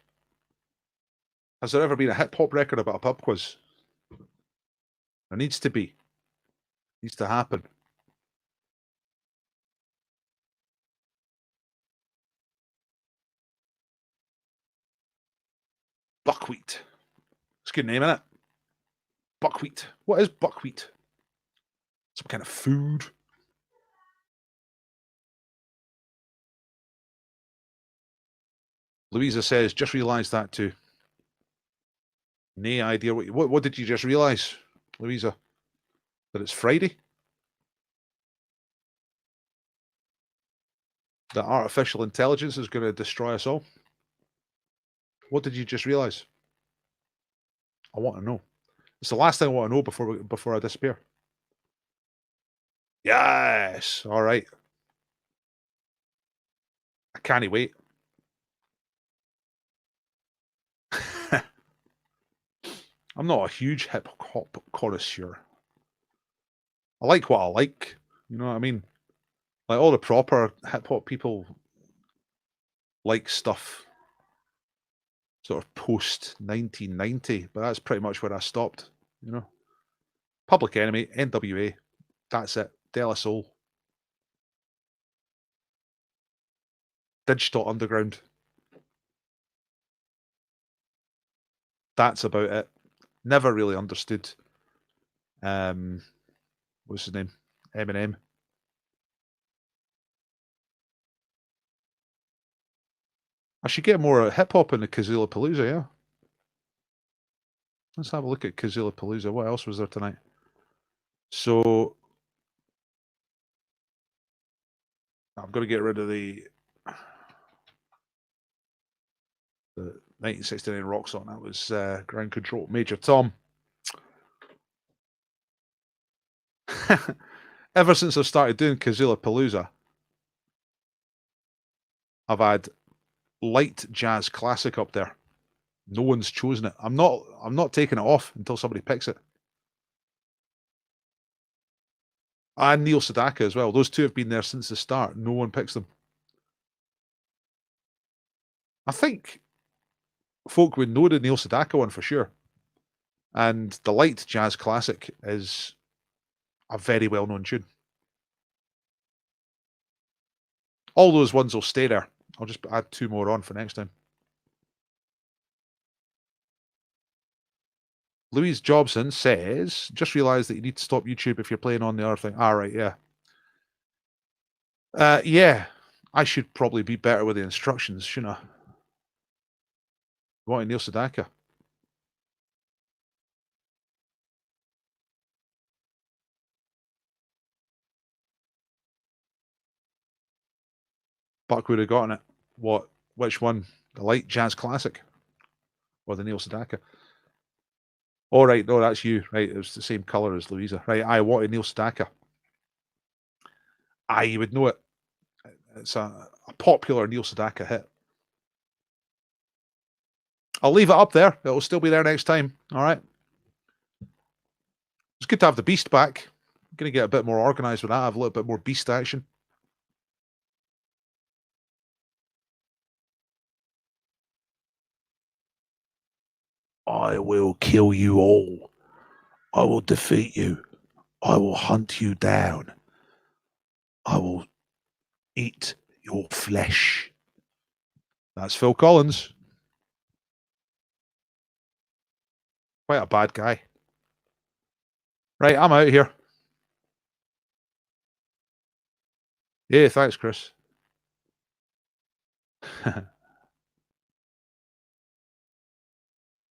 Has there ever been a hip-hop record about a pub quiz? There needs to be. Needs to happen. Buckwheat. It's a good name, isn't it? Buckwheat. What is buckwheat? Some kind of food. Louisa says, just realised that too. No idea what did you just realise, Louisa? That it's Friday? That artificial intelligence is going to destroy us all? What did you just realise? I want to know. It's the last thing I want to know before I disappear. Yes. All right. I can't wait. I'm not a huge hip hop connoisseur. I like what I like. You know what I mean? Like all the proper hip hop people like stuff sort of post 1990, but that's pretty much where I stopped. You know, Public Enemy, NWA, that's it. De La Soul, Digital Underground. That's about it. Never really understood. What's his name? Eminem. I should get more hip hop in the Kazula Palooza, yeah. Let's have a look at Kazula Palooza. What else was there tonight? So I've got to get rid of the 1969 rock song. That was Ground Control, Major Tom. Ever since I've started doing Kazula Palooza, I've had light jazz classic up there. No one's chosen it. I'm not taking it off until somebody picks it. And Neil Sedaka as well. Those two have been there since the start. No one picks them. I think folk would know the Neil Sedaka one for sure. And the light jazz classic is a very well-known tune. All those ones will stay there. I'll just add 2 more on for next time. Louise Jobson says, just realised that you need to stop YouTube if you're playing on the other thing. Ah, right, yeah. Yeah, I should probably be better with the instructions, shouldn't I? What, Neil Sedaka? Buck would have gotten it. What? Which one? The light jazz classic? Or the Neil Sedaka? All right, no, that's you. Right, it was the same colour as Louisa. Right, I wanted Neil Sedaka. You would know it. It's a popular Neil Sedaka hit. I'll leave it up there. It'll still be there next time. All right. It's good to have the Beast back. I'm going to get a bit more organised with that. Have a little bit more Beast action.
I will kill you all. I will defeat you. I will hunt you down. I will eat your flesh.
That's Phil Collins. Quite a bad guy. Right, I'm out of here. Yeah, thanks, Chris.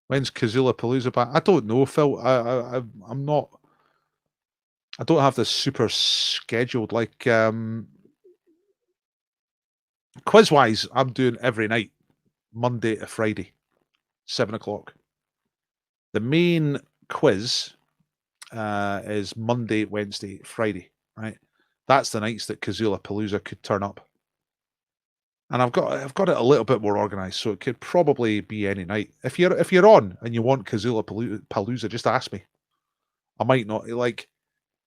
When's Kazula Palooza back? I don't know, Phil. I'm not. I don't have this super scheduled. Like quiz-wise, I'm doing every night, Monday to Friday, 7 o'clock. The main quiz is Monday, Wednesday, Friday. Right, that's the nights that Kazula Palooza could turn up. And I've got it a little bit more organised, so it could probably be any night. If you're on and you want Kazula Palooza, just ask me. I might not, like,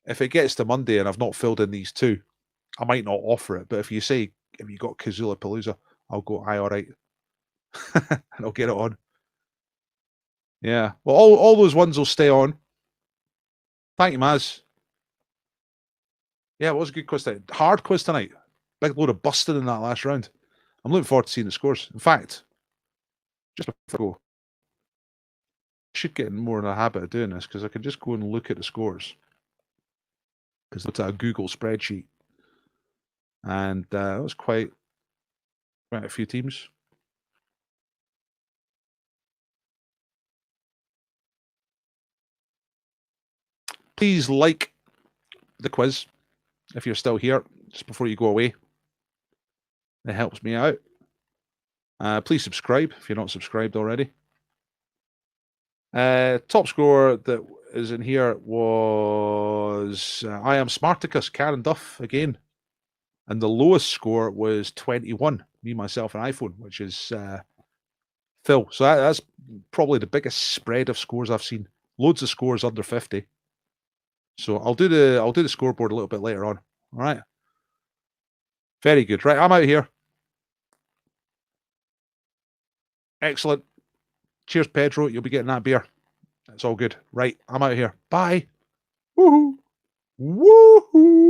if it gets to Monday and I've not filled in these 2, I might not offer it. But if you say, have you got Kazula Palooza, I'll go, aye, all right. And I'll get it on. Yeah. Well, all those ones will stay on. Thank you, Maz. Yeah, it was a good quiz tonight. Hard quiz tonight. Big load of busting in that last round. I'm looking forward to seeing the scores. In fact, just before I go, should get more in the habit of doing this because I can just go and look at the scores. Because it's a Google spreadsheet. And that was quite a few teams. Please like the quiz if you're still here, just before you go away. It helps me out. Please subscribe if you're not subscribed already. Top score that is in here was I Am Smarticus, Karen Duff again. And the lowest score was 21. Me, myself, and iPhone, which is Phil. So that's probably the biggest spread of scores I've seen. Loads of scores under 50. So I'll do the scoreboard a little bit later on. All right. Very good. Right, I'm out here. Excellent. Cheers, Pedro. You'll be getting that beer. That's all good. Right, I'm out here. Bye. Woohoo. Woohoo.